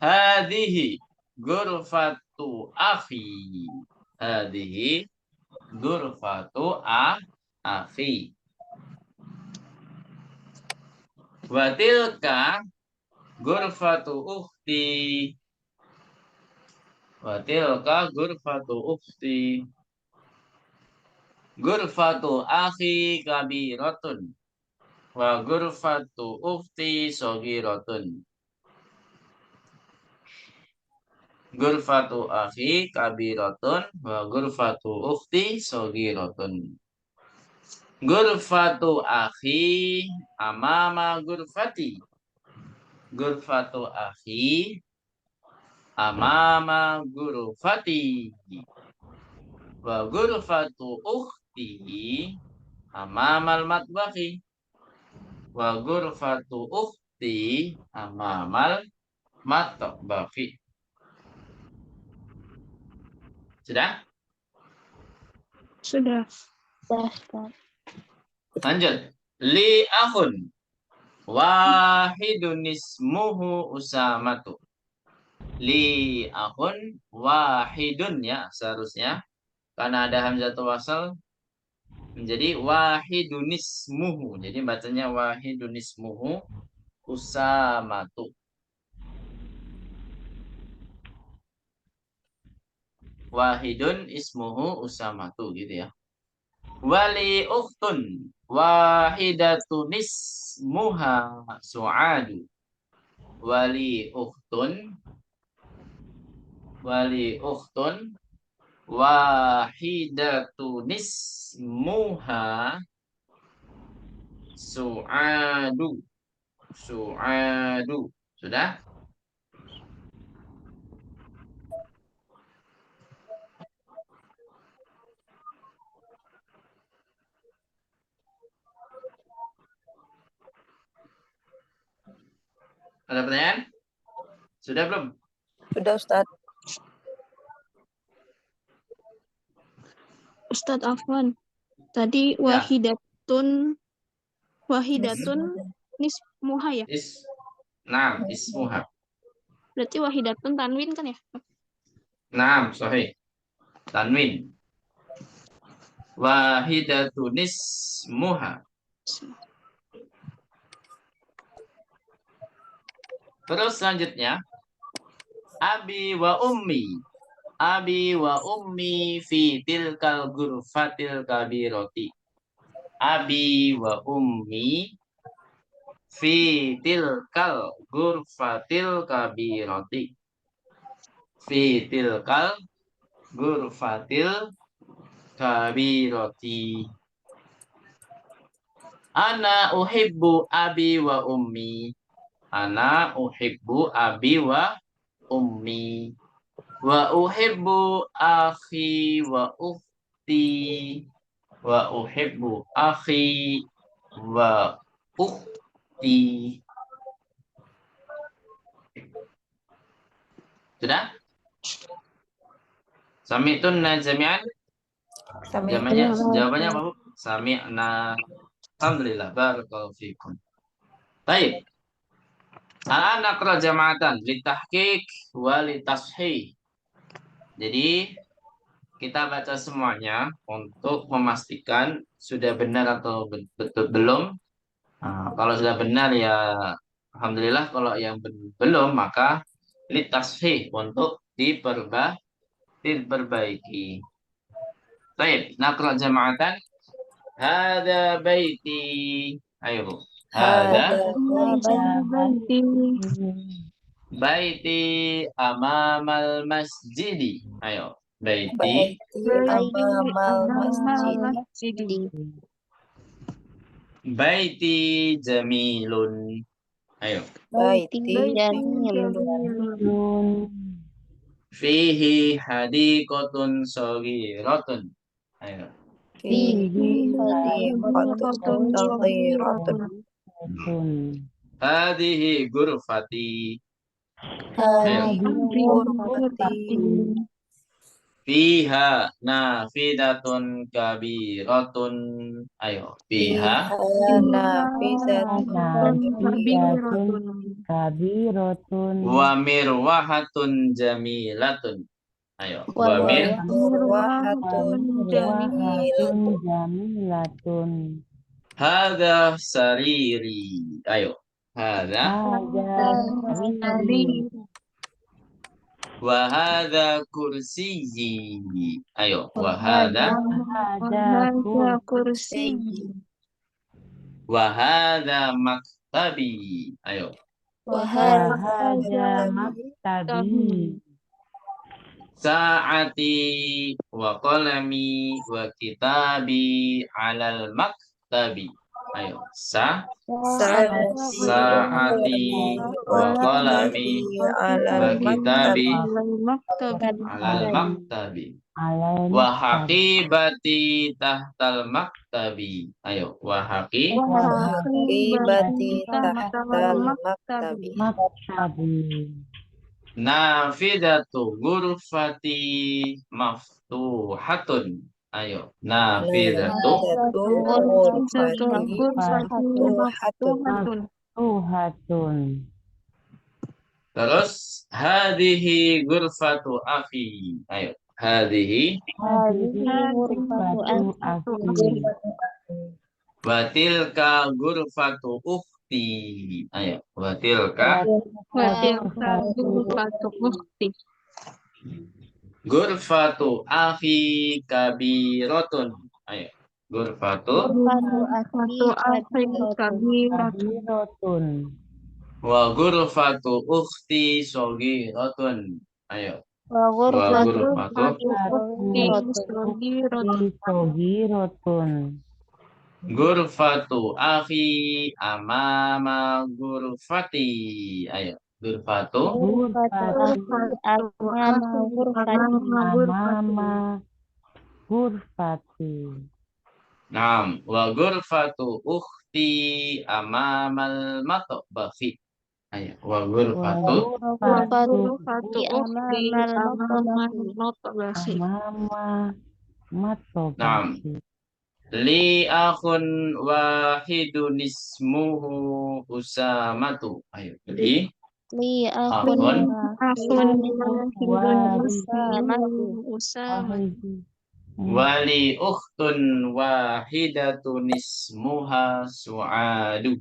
Hadihi gurfatu akhi. Hadihi gurfatu akhi. Watilka gurfatu ukhti. Watilka gurfatu ukhti. Gurfatu akhi kabiratun. Wa gurfatu ukhti sogiratun. Gurfatu akhi kabiratun. Wa gurfatu ukhti sogiratun. Gurfatu akhi amama gurfati. Gurfatu akhi amama gurfati. Wa gurfatu ukhti amamal matbakhi. Wa gurfatu ukhti amamal matbakhi. Sudah? Sudah. Sudah. Lanjut. Li akhun wahidun ismuhu Usamatu. Li akhun wahidun ya seharusnya. Karena ada hamzatul wasal menjadi wahidun ismuhu. Jadi bacanya wahidun ismuhu Usamatu. Wahidun ismuhu Usamatu gitu ya. Wali ukhtun wahidatun ismuha Su'adu. Wali ukhtun wahidatun ismuha Su'adu. Su'adu. Sudah? Ada pertanyaan? Sudah belum? Sudah, Ustadz. Ustadz Afwan. Tadi Ya. wahidatun nismuha ya? Naam, ismuha. Berarti wahidatun tanwin kan ya? Naam, sahih. Tanwin. Wahidatun ismuha. Terus selanjutnya abi wa ummi. Abi wa ummi fi tilkal ghurfatil kabirati. Abi wa ummi fi tilkal ghurfatil kabirati. Fi tilkal ghurfatil kabirati. Ana uhibbu abi wa ummi. Ana uhibbu abi wa ummi. Wa uhibbu akhi wa ukhti. Wa uhibbu akhi wa ukhti. Sudah? Sami'tunna jami'an. Jawabannya apa, Bu? Sami'na. Alhamdulillah. Barakallahu fikum. Baik. Al-an naqra jama'atan litahqiq wa litashih. Jadi kita baca semuanya untuk memastikan sudah benar atau betul belum. Nah, kalau sudah benar ya alhamdulillah, kalau yang belum maka litashih untuk diperbaiki. Baik, naqra jama'atan. Hada baiti. Ayo, Bu. Hada baiti amamal masjidi. Ayo, baiti amamal masjid. baiti jamilun. Ayo. Baiti Nun. Fihi hadiqatun saghiratun. Ayo. fihi hadiqatun saghiratun. Nun. Hadihi ghurfati. Hadihi ghurfati. Fiha nafidatun kabiratun. Ayo. Fiha nafizatun Kabirotun. wa mirwahatun jamilatun. Ayo. Wa mirwahatun jamilatun. Jamilatun. Hada sariri. Ayo. Hada Sariri. wa hadha kursiyyi. Ayo. Wa hadha Kursi. wa hadha maktabi. Ayo. Wahada maktabi. Sa'ati wa qalami wa kitabi alal maktabi. Ayo. Sa'ati wa qalami wa kitabi alal maktabi. Wa haqibati tahtal maktabi. Ayo. Wa Haqibati tahtal maktabi. Maktabi. nafidatu ghurfati maftuhatun. Ayo. Nafidatu Ghurfati maftuhatun. Tuhatun. Terus hadhihi ghurfatu akhi. Ayo. Hadhihi Ghurfatu akhi. wa tilka ghurfatu ukhti. Ayo. Wa tilka ghurfatu akhi kabiratun. Ayo. Ghurfatu Kabirotun. wa ghurfatu ukhti saghiratun. Ayo. Wa ghurfatu Sogirotun. ghurfatu akhi amama ghurfati. Ayo. Ghurfatu Amama ghurfati. Naam. Wa ghurfatu ukhti amamal matbahi. Ayo. Wa ghurfatu Amama matobasi. Naam. Li akhun wahidun ismuhu Usamatu. Ayo. Li akhun wali ukhtun wahidatun ismuha Su'adu.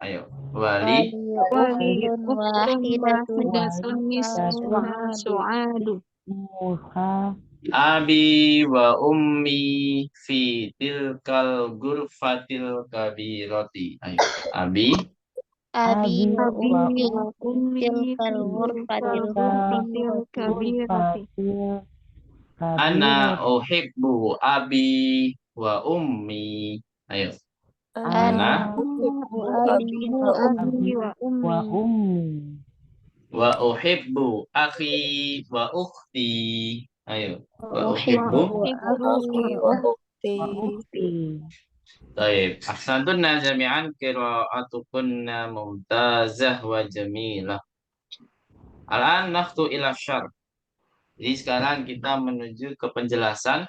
Ayo. Wali Muha abi wa ummi fi tilkal ghurfatil kabirati. Ayo. Abi ana uhibbu abi wa ummi. Ayo. Ana wa ummi. wa uhibbu akhi wa ukhti. Ayo. Wa uhibbu. Ukti. Baik. Ahsantunna jami'an qira'atukunna mumtazah wa jamilah. Al-an naftu ila syarh. Jadi sekarang kita menuju ke penjelasan,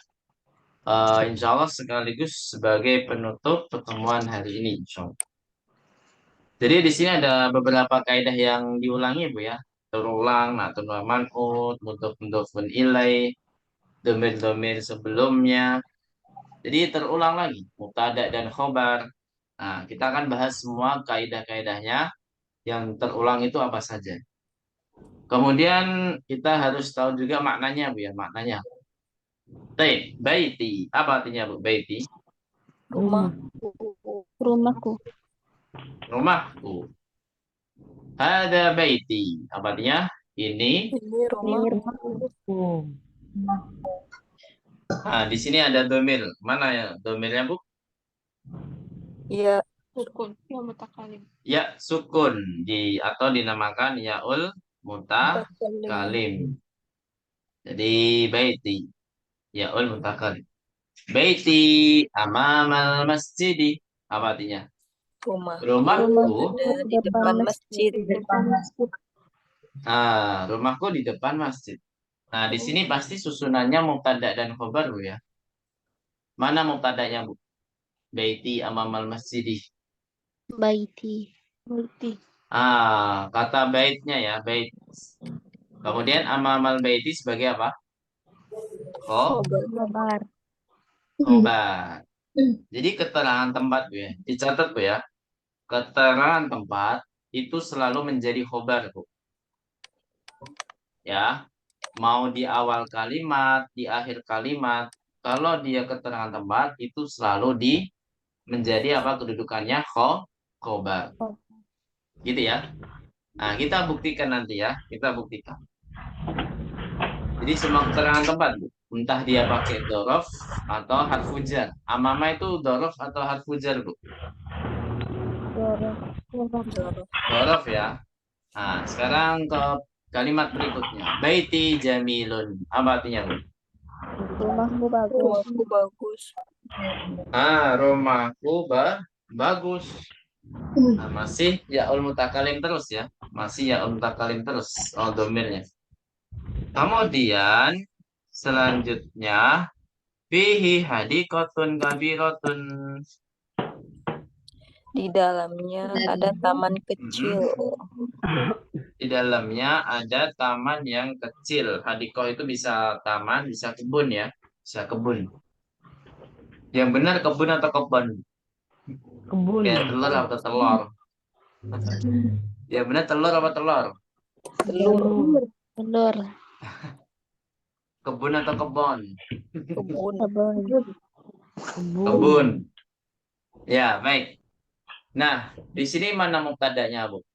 insya Allah sekaligus sebagai penutup pertemuan hari ini, insya Allah. Jadi di sini ada beberapa kaidah yang diulangi, Bu ya. Terulang, natun wa man'ut, mudhaf ilai, domir-domir sebelumnya. Jadi terulang lagi, mubtada dan khobar. Nah, kita akan bahas semua kaidah-kaidahnya yang terulang itu apa saja. Kemudian kita harus tahu juga maknanya, Bu ya, maknanya. Baiti. Apa artinya, Bu? Baiti. Rumah. Rumahku. Rumahku. Ada baiti. Apa artinya? Ini. Ini rumah. Oh. Nah, di sini ada domir. Mana ya domirnya, Bu? Ya. Sukun. Ya mutakalim. Ya, sukun. Atau dinamakan yaul mutakalim. Jadi baiti. Yaul mutakalim. Baiti amamal masjidi. Apa artinya? Rumah. Rumahku. Ada di depan masjid. Nah, rumahku di depan masjid. Nah, di sini pasti susunannya mubtada dan khobar, Bu ya. Mana mubtadanya, Bu? Baiti amamal masjidi. Baiti. Baiti. Kata baitnya ya, bait. Kemudian amamal baiti sebagai apa? Khobar. Khobar. Jadi keterangan tempat, Bu ya. Dicatat, Bu ya. Keterangan tempat itu selalu menjadi khobar, Bu. Ya. Mau di awal kalimat, di akhir kalimat, kalau dia keterangan tempat itu selalu menjadi apa kedudukannya khobar. Gitu ya. Nah, kita buktikan nanti ya, kita buktikan. Jadi semua keterangan tempat, Bu. Entah dia pakai dorof atau harfu jar. Amama itu dorof atau harfu jar, Bu? Dorof ya. Nah, sekarang ke kalimat berikutnya. Baiti jamilun. Apa artinya, Bu? Rumahmu bagus. Rumahku bagus. Rumahku bagus. Nah, masih yaul mutakalim terus ya. Masih yaul mutakalim terus. Oh, domirnya. Kemudian selanjutnya fihi hadikotun kabirotun. Di dalamnya ada taman kecil. Di dalamnya ada taman yang kecil. Hadikoh itu bisa taman, bisa kebun ya. Bisa kebun. Yang benar kebun atau kebun? Kebun. Kayak telur atau telur? Yang benar telur apa telur? Telur. Telur. Kebun atau kebun? Kebun. Kebun. Ya, baik. Nah, di sini mana mubtadanya, Bu?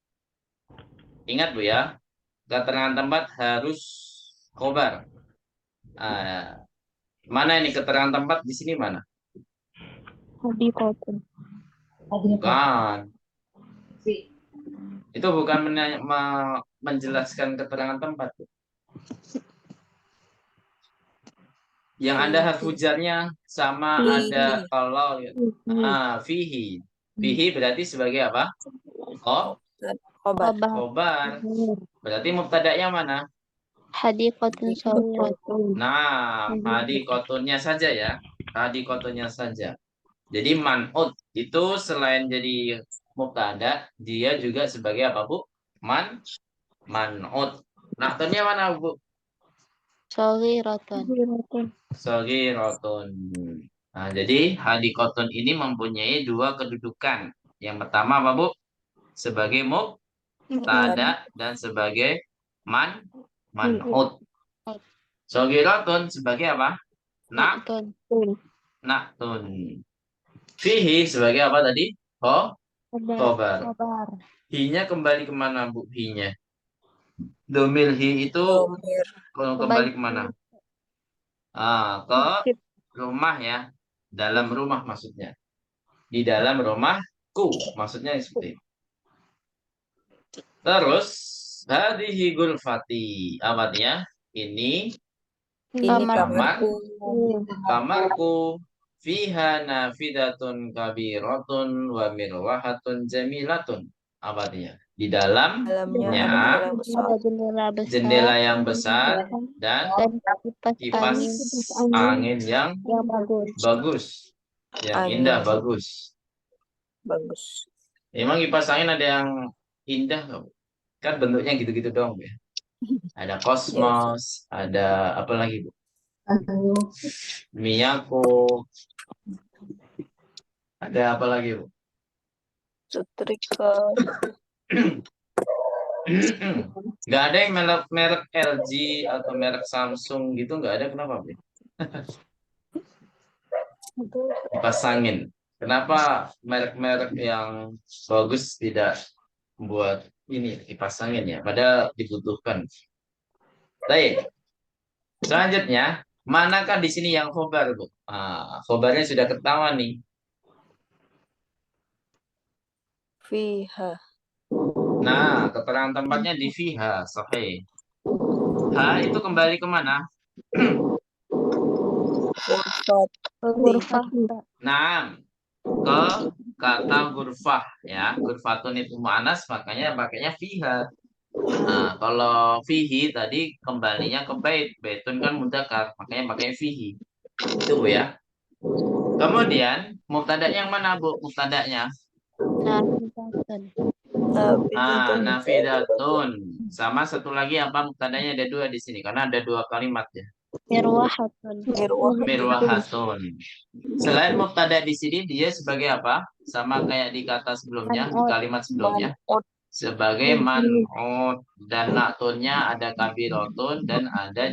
Ingat, Bu ya. Keterangan tempat harus khobar. Mana ini keterangan tempat di sini mana? Hadikotun. Bukan. Itu bukan menjelaskan keterangan tempat, Bu. Yang ada harfu jarnya sama ada kalau fihi. Fihi berarti sebagai apa? Khobar. Khobar. Berarti mubtada'nya mana? Hadikotun sawiratun. Nah, hadikotunnya saja ya. Hadikotunnya saja. Jadi man'ut itu selain jadi mubtada, dia juga sebagai apa, Bu? Man'ut. Naktonnya mana, Bu? Sawiratun. Sagiratun. Nah, jadi hadikotun ini mempunyai dua kedudukan. Yang pertama apa, Bu? Sebagai mubtada dan sebagai man'ut. Sagiratun sebagai apa? Naktun. Fihi sebagai apa tadi? Khobar. Hi-nya kembali kemana, Bu? Hi-nya. Domir hi itu kembali kemana? Ke rumah ya. Dalam rumah maksudnya. Di dalam rumahku. Maksudnya seperti itu. Terus hadhihi gulfati. Apa artinya? Ini kamarku. Fiha nafidatun kabiratun wa mirwahatun jamilatun. Apa artinya? Di dalamnya ada dalamnya jendela yang besar. Ada jendela besar jendela yang besar dan dan kipas kipas angin angin yang yang bagus. bagus, yang Angin. indah, bagus. Bagus. Emang kipas angin ada yang indah nggak, Bu? Kan bentuknya gitu-gitu dong, Bu, ya. Ada kosmos, ada apa lagi, Bu? Miyako, ada apa lagi, Bu? Setrika. Nggak ada yang merek LG atau merek Samsung gitu, nggak ada, kenapa, Bu? Kipas angin. Kenapa merek-merek yang bagus tidak buat ini kipas angin ya? Padahal dibutuhkan. Baik. Selanjutnya, manakah di sini yang khobar, Bu? Khobarnya sudah ketahuan nih. Fiha. Nah, keterangan tempatnya di fiha, sahih. Ha itu kembali kemana? Ghurfat. Ghurfah. Nah, ke kata gurfah ya. Gurfatun itu mu'anas, makanya pakainya fiha. Nah, kalau fihi tadi kembalinya ke bait. Baitun kan mudzakkar, makanya pakai fihi. Itu, Bu, ya. Kemudian mubtada'nya yang mana, Bu? Mubtada'nya. Nafidatun. Sama satu lagi apa mubtada'nya, ada dua di sini karena ada dua kalimat ya. Mirwahatun. Selain mubtada di sini dia sebagai apa? Sama kayak di kata sebelumnya, di kalimat sebelumnya. Sebagai man'ut, dan na'tunnya ada kabiratun dan ada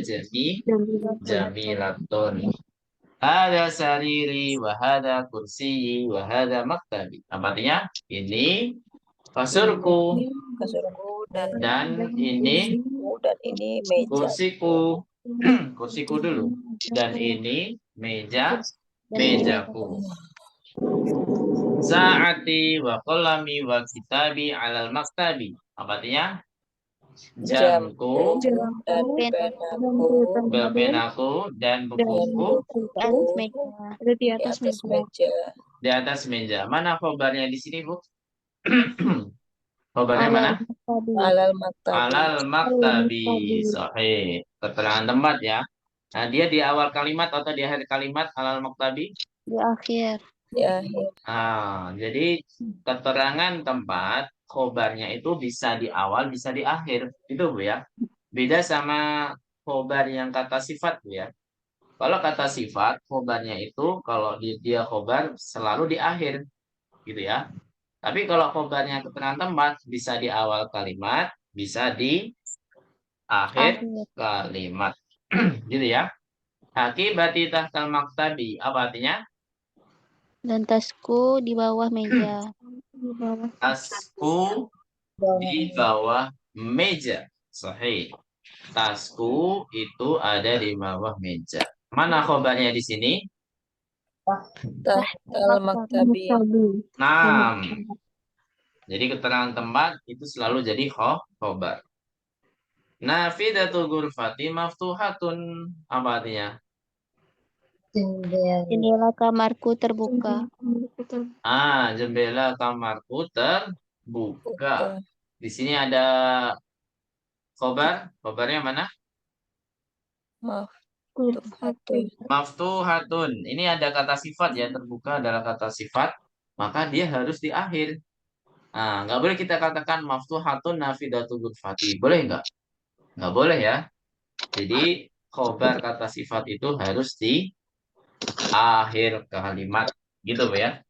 jamilatun. Hada sariri wa hada kursiyi wa hada maktabi. Artinya ini kasurku dan ini meja. kursiku. Kursiku dulu. Dan ini mejaku. Sa'ati wa qalami wa kitabi alal maktabi. Apa artinya? Jamku, penaku dan bukuku Di atas meja. di atas meja. Mana khobarnya di sini, Bu? Khobarnya mana? Alal maktabi. Alal maktabi. Sahih. Keterangan tempat ya. Nah, dia di awal kalimat atau di akhir kalimat alal maktabi? Di akhir. Di akhir. Jadi keterangan tempat khobarnya itu bisa di awal, bisa di akhir. Itu, Bu, ya. Beda sama khobar yang kata sifat, Bu, ya. Kalau kata sifat, khobarnya itu kalau dia khobar selalu di akhir. Gitu ya. Tapi kalau khobarnya keterangan tempat bisa di awal kalimat, bisa di akhir kalimat. Gitu ya. Akibati tahtal maktabi. Apa artinya? Dan tasku di bawah meja. Tasku di bawah meja. Sahih. Tasku itu ada di bawah meja. Mana khobarnya di sini? Tahtal maktabi. Nah, jadi keterangan tempat itu selalu jadi khobar. Nafidatul ghurfati maftuhatun. Apa artinya? Jendela kamarku terbuka. Jendela kamarku terbuka. Di sini ada khobar. Khobarnya mana? Maftuhatun. Ini ada kata sifat ya, terbuka adalah kata sifat, maka dia harus di akhir. Nggak boleh kita katakan maftuhatun nafidatul ghurfati. Boleh nggak? Nggak boleh ya. Jadi khobar kata sifat itu harus di akhir kalimat. Gitu, Bu, ya.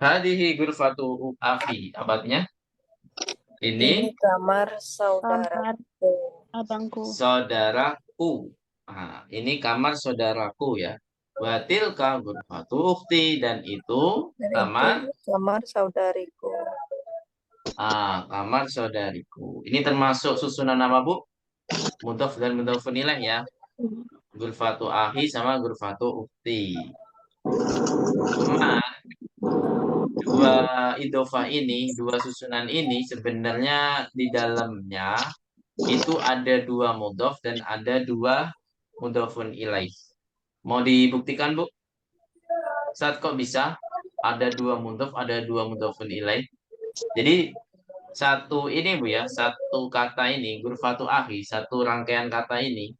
Hadihi ghurfatu afi. Apa artinya? Ini kamar saudaraku. Abangku. Saudaraku. Ini kamar saudaraku ya. Watil ka ghurfatu ukhti, dan itu kamar saudariku. Kamar saudariku. Ini termasuk susunan nama, Bu? Mudhaf dan mudhafun ilaih ya. Ghurfatu ahi sama ghurfatu ukhti. Cuma dua idhofah ini, dua susunan ini sebenarnya di dalamnya itu ada dua mudhaf dan ada dua mudhafun ilaih. Mau dibuktikan, Bu? Saat kok bisa ada dua mudhaf, ada dua mudhafun ilaih? Jadi satu ini Bu ya, satu kata ini, gurfatu akhi, satu rangkaian kata ini,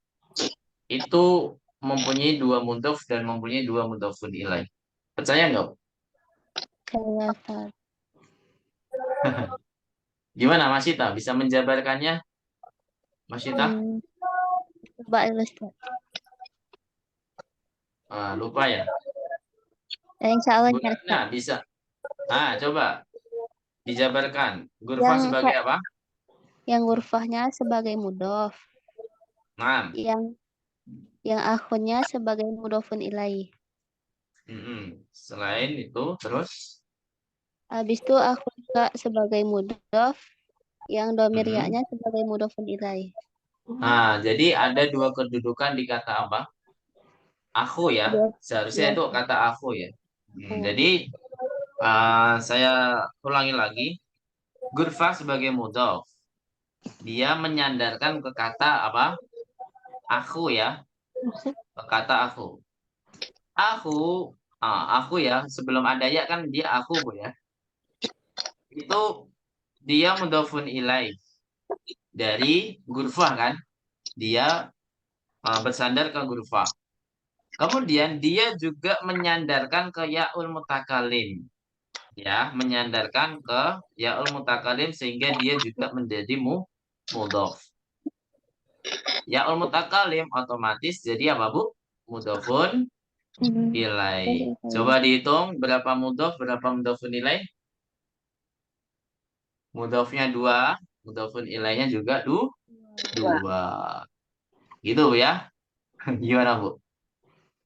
itu mempunyai dua mudhof dan mempunyai dua mudhofun ilaih. Percaya nggak Bu? Saya Ustaz. Gimana Mas Sita? Bisa menjabarkannya? Mas Sita? Coba Ustaz. Lupa ya? Insya Allah ya, Ustaz. Nah, bisa. Coba dijabarkan. Gurfa sebagai apa? Yang gurfahnya sebagai mudhof. Nah. Yang akhunnya sebagai mudhofun ilaih. Selain itu, terus? Habis itu akhun juga sebagai mudhof, yang domir ya-nya sebagai mudhofun ilaih. Jadi ada dua kedudukan di kata apa? Aku ya. Seharusnya itu kata aku ya. Jadi saya ulangi lagi. Gurfa sebagai mudhof. Dia menyandarkan ke kata apa? Aku ya. Ke kata aku. Aku ya. Sebelum ada ya kan dia aku Bu ya. Itu dia mudhofun ilaih. Dari gurfah kan. Dia bersandar ke gurfah. Kemudian dia juga menyandarkan ke yaul mutakalim. Ya, menyandarkan ke yaul mutakalim sehingga dia juga menjadi mudhof. Yaul mutakalim otomatis jadi apa, Bu? Mudhofun ilaih. Coba dihitung berapa mudhof, berapa mudhofun ilaih? Mudhofnya 2, mudhofun ilaihnya juga 2. Gitu ya. Gimana, Bu?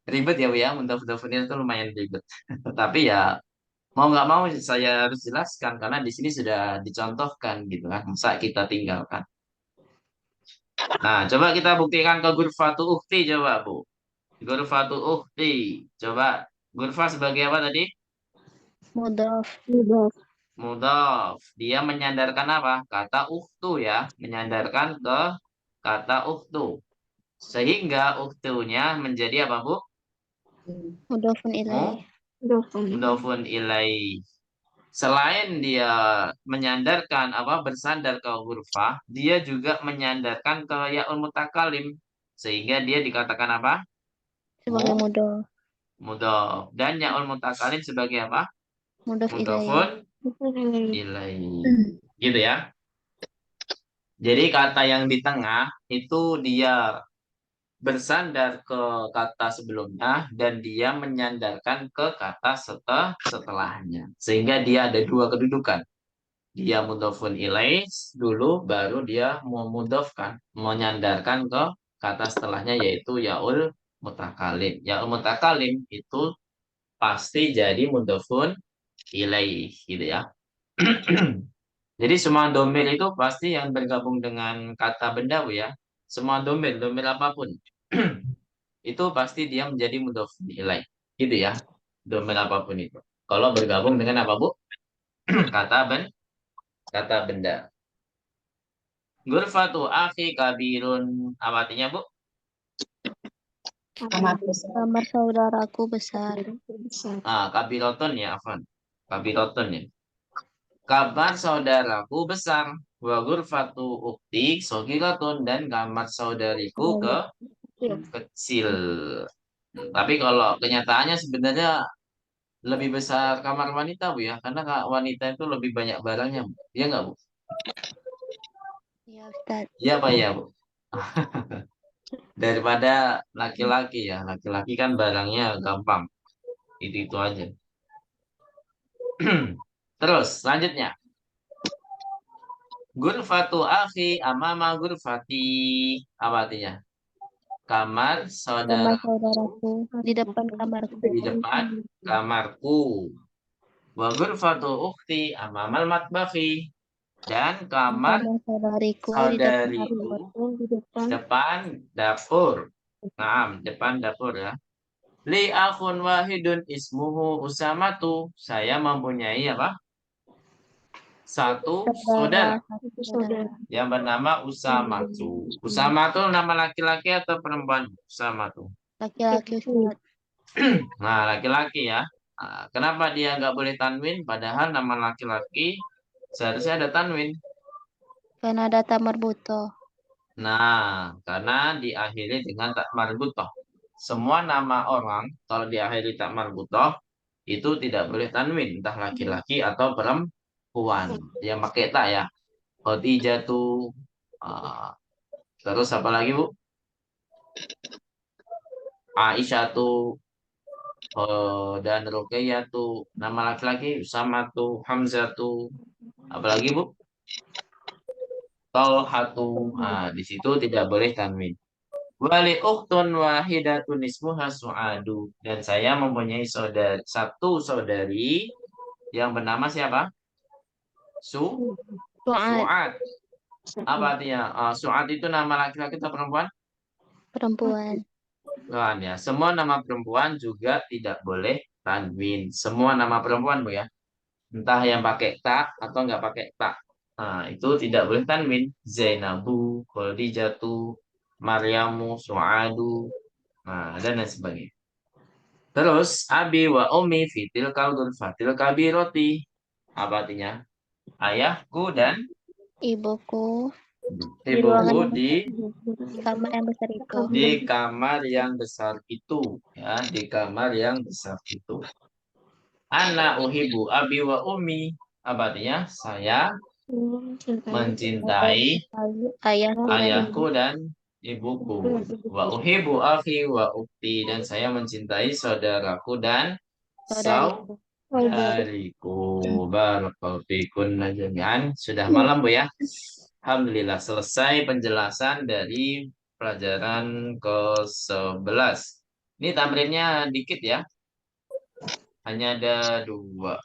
Ribet ya Bu ya, mudhaf-mudhafun ilaih itu lumayan ribet. Tapi ya mau nggak mau saya harus jelaskan karena di sini sudah dicontohkan gitu kan. Masa kita tinggalkan. Nah, coba kita buktikan ke gurfatu ukhti coba Bu. Gurfatu ukhti. Coba gurfa sebagai apa tadi? Mudhof. Mudhaf. Dia menyandarkan apa? Kata ukhtu ya, menyandarkan ke kata ukhtu. Sehingga ukhtunya menjadi apa, Bu? Mudhofun ilaih. Mudhofun ilaih. Selain dia menyandarkan bersandar ke hurufah, dia juga menyandarkan ke yaul mutakalim sehingga dia dikatakan apa? Sebagai mudhof. Mudhof. Dan yaul mutakalim sebagai apa? Mudhof Mudhofun ilaih. Gitu ya. Jadi kata yang di tengah itu dia bersandar ke kata sebelumnya dan dia menyandarkan ke kata setelahnya. Sehingga dia ada dua kedudukan. Dia mudhofun ilaih dulu baru dia memudhofkan menyandarkan ke kata setelahnya yaitu yaul mutakalim. Yaul mutakalim itu pasti jadi mudhofun ilaih gitu ya. Jadi semua domir itu pasti yang bergabung dengan kata benda Bu ya. Semua domir apapun itu pasti dia menjadi mudhofun ilaih gitu ya. Domir apapun itu. Kalau bergabung dengan apa Bu? Kata benda. Gurfatu akhi kabirun. Apa artinya, Bu? Kamar saudaraku besar. Kabiroton ya, Afan. Kabiroton ya. Kamar saudaraku besar. Wa gurfatu ukti sogiratun. Dan kamar saudariku kecil. Tapi kalau kenyataannya sebenarnya lebih besar kamar wanita, Bu ya. Karena wanita itu lebih banyak barangnya, Bu. Iya nggak, Bu? Iya, Ustaz. Iya apa ya, Bu? Daripada laki-laki ya. Laki-laki kan barangnya gampang. Itu aja. Terus selanjutnya. Gurfatu akhi amama gurfati. Apa artinya? Kamar Kamar saudara. saudaraku di depan kamarku. Di depan kamarku. Wa gurfatu ukhti amamal matbakhi. Dan kamar saudariku saudariku di depan dapur. Nah, depan dapur ya. Li akhun wahidun ismuhu Usamatu. Saya mempunyai apa? Satu saudara yang bernama Usamatu. Usamatu nama laki-laki atau perempuan? Usamatu. Laki-laki, Ustaz. Nah, laki-laki ya. Kenapa dia nggak boleh tanwin? Padahal nama laki-laki Seharusnya ada tanwin. Karena ada ta marbutoh. Nah, karena diakhiri dengan tak marbutoh. Semua nama orang kalau diakhiri tak marbutoh itu tidak boleh tanwin, entah laki-laki atau perempuan. Yang pakai tak ya. Khadijah tuh, terus apa lagi Bu? Aisyah tuh, dan Ruqayyah tuh nama laki-laki, Usama tuh, Hamzah tuh, apalagi Bu? Talhatu. Di situ tidak boleh tanwin. Wali ukhtun wahidatun ismuha Su'adu. Dan saya mempunyai satu saudari yang bernama siapa? Su'ad, Su'ad. Apa artinya? Su'ad itu nama laki-laki atau perempuan? perempuan. Bukan ya. Semua nama perempuan juga tidak boleh tanwin. Semua nama perempuan Bu ya. Entah yang pakai tak atau nggak pakai tak. Nah, itu tidak boleh tanwin. Zainabu, Khadijatu, Maryamu, Su'adu, dan lain sebagainya. Terus, abi wa umi fitil kaldul fatil kabiroti. Apa artinya? Ayahku dan Ibuku di ibuku ruangan di kamar yang besar itu. kamar yang besar itu. Ya, di kamar yang besar itu. Anak uhibu abi wa umi. Apa artinya? Saya mencintai Ayahku dan ayahku ibu dan ibuku. Wa uhibu akhi wa ukti. Dan saya mencintai saudaraku dan saudariku. saudariku. Barakallahu fikum jami'an. Sudah malam Bu ya. Alhamdulillah selesai penjelasan dari pelajaran ke-11. Ini tamrinnya dikit ya. Hanya ada dua.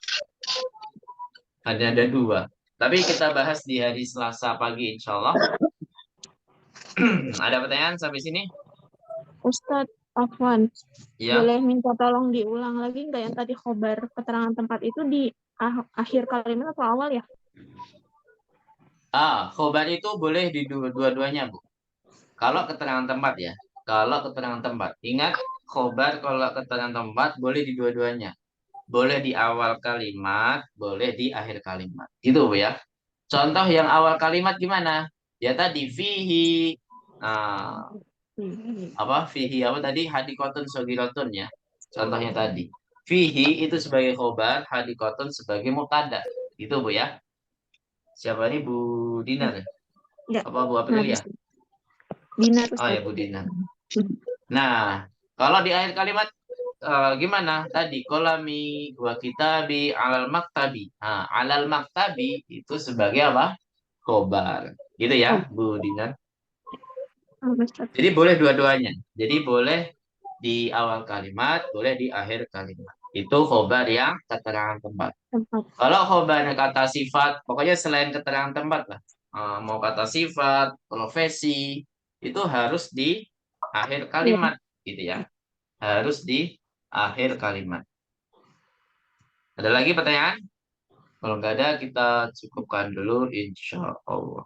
Hanya ada dua. Tapi kita bahas di hari Selasa pagi insya Allah. Ada pertanyaan sampai sini? Ustadz Afwan, Ya. boleh minta tolong diulang lagi nggak yang tadi khobar keterangan tempat itu di akhir kalimat atau awal ya? Khobar itu boleh di dua-duanya, Bu. Kalau keterangan tempat ya. Kalau keterangan tempat. Ingat, khobar kalau keterangan tempat boleh di dua-duanya. Boleh di awal kalimat, boleh di akhir kalimat. Gitu, Bu ya. Contoh yang awal kalimat gimana? Ya tadi, fihi. Nah, apa? Fihi apa tadi? Hadikotun sogirotun ya. Contohnya tadi. Fihi itu sebagai khobar, hadikotun sebagai mubtada. Gitu, Bu ya. Siapa nih Bu Dinar ya? Enggak. Apa Bu Aprilia? Dinar Oh ya Ustadz. Bu Dinar. Nah, kalau di akhir kalimat gimana? Tadi kolami wa kitabi alal maktabi. Nah, alal maktabi itu sebagai apa? Khobar. Gitu ya, Bu Dinar. Ustadz. Jadi boleh dua-duanya. Jadi boleh di awal kalimat, boleh di akhir kalimat. Itu khobar yang keterangan tempat. Tempat. Kalau khobarnya kata sifat, pokoknya selain keterangan tempat lah. Mau kata sifat, profesi, itu harus di akhir kalimat, gitu ya. Harus di akhir kalimat. Ada lagi pertanyaan? Kalau nggak ada, kita cukupkan dulu, insya Allah.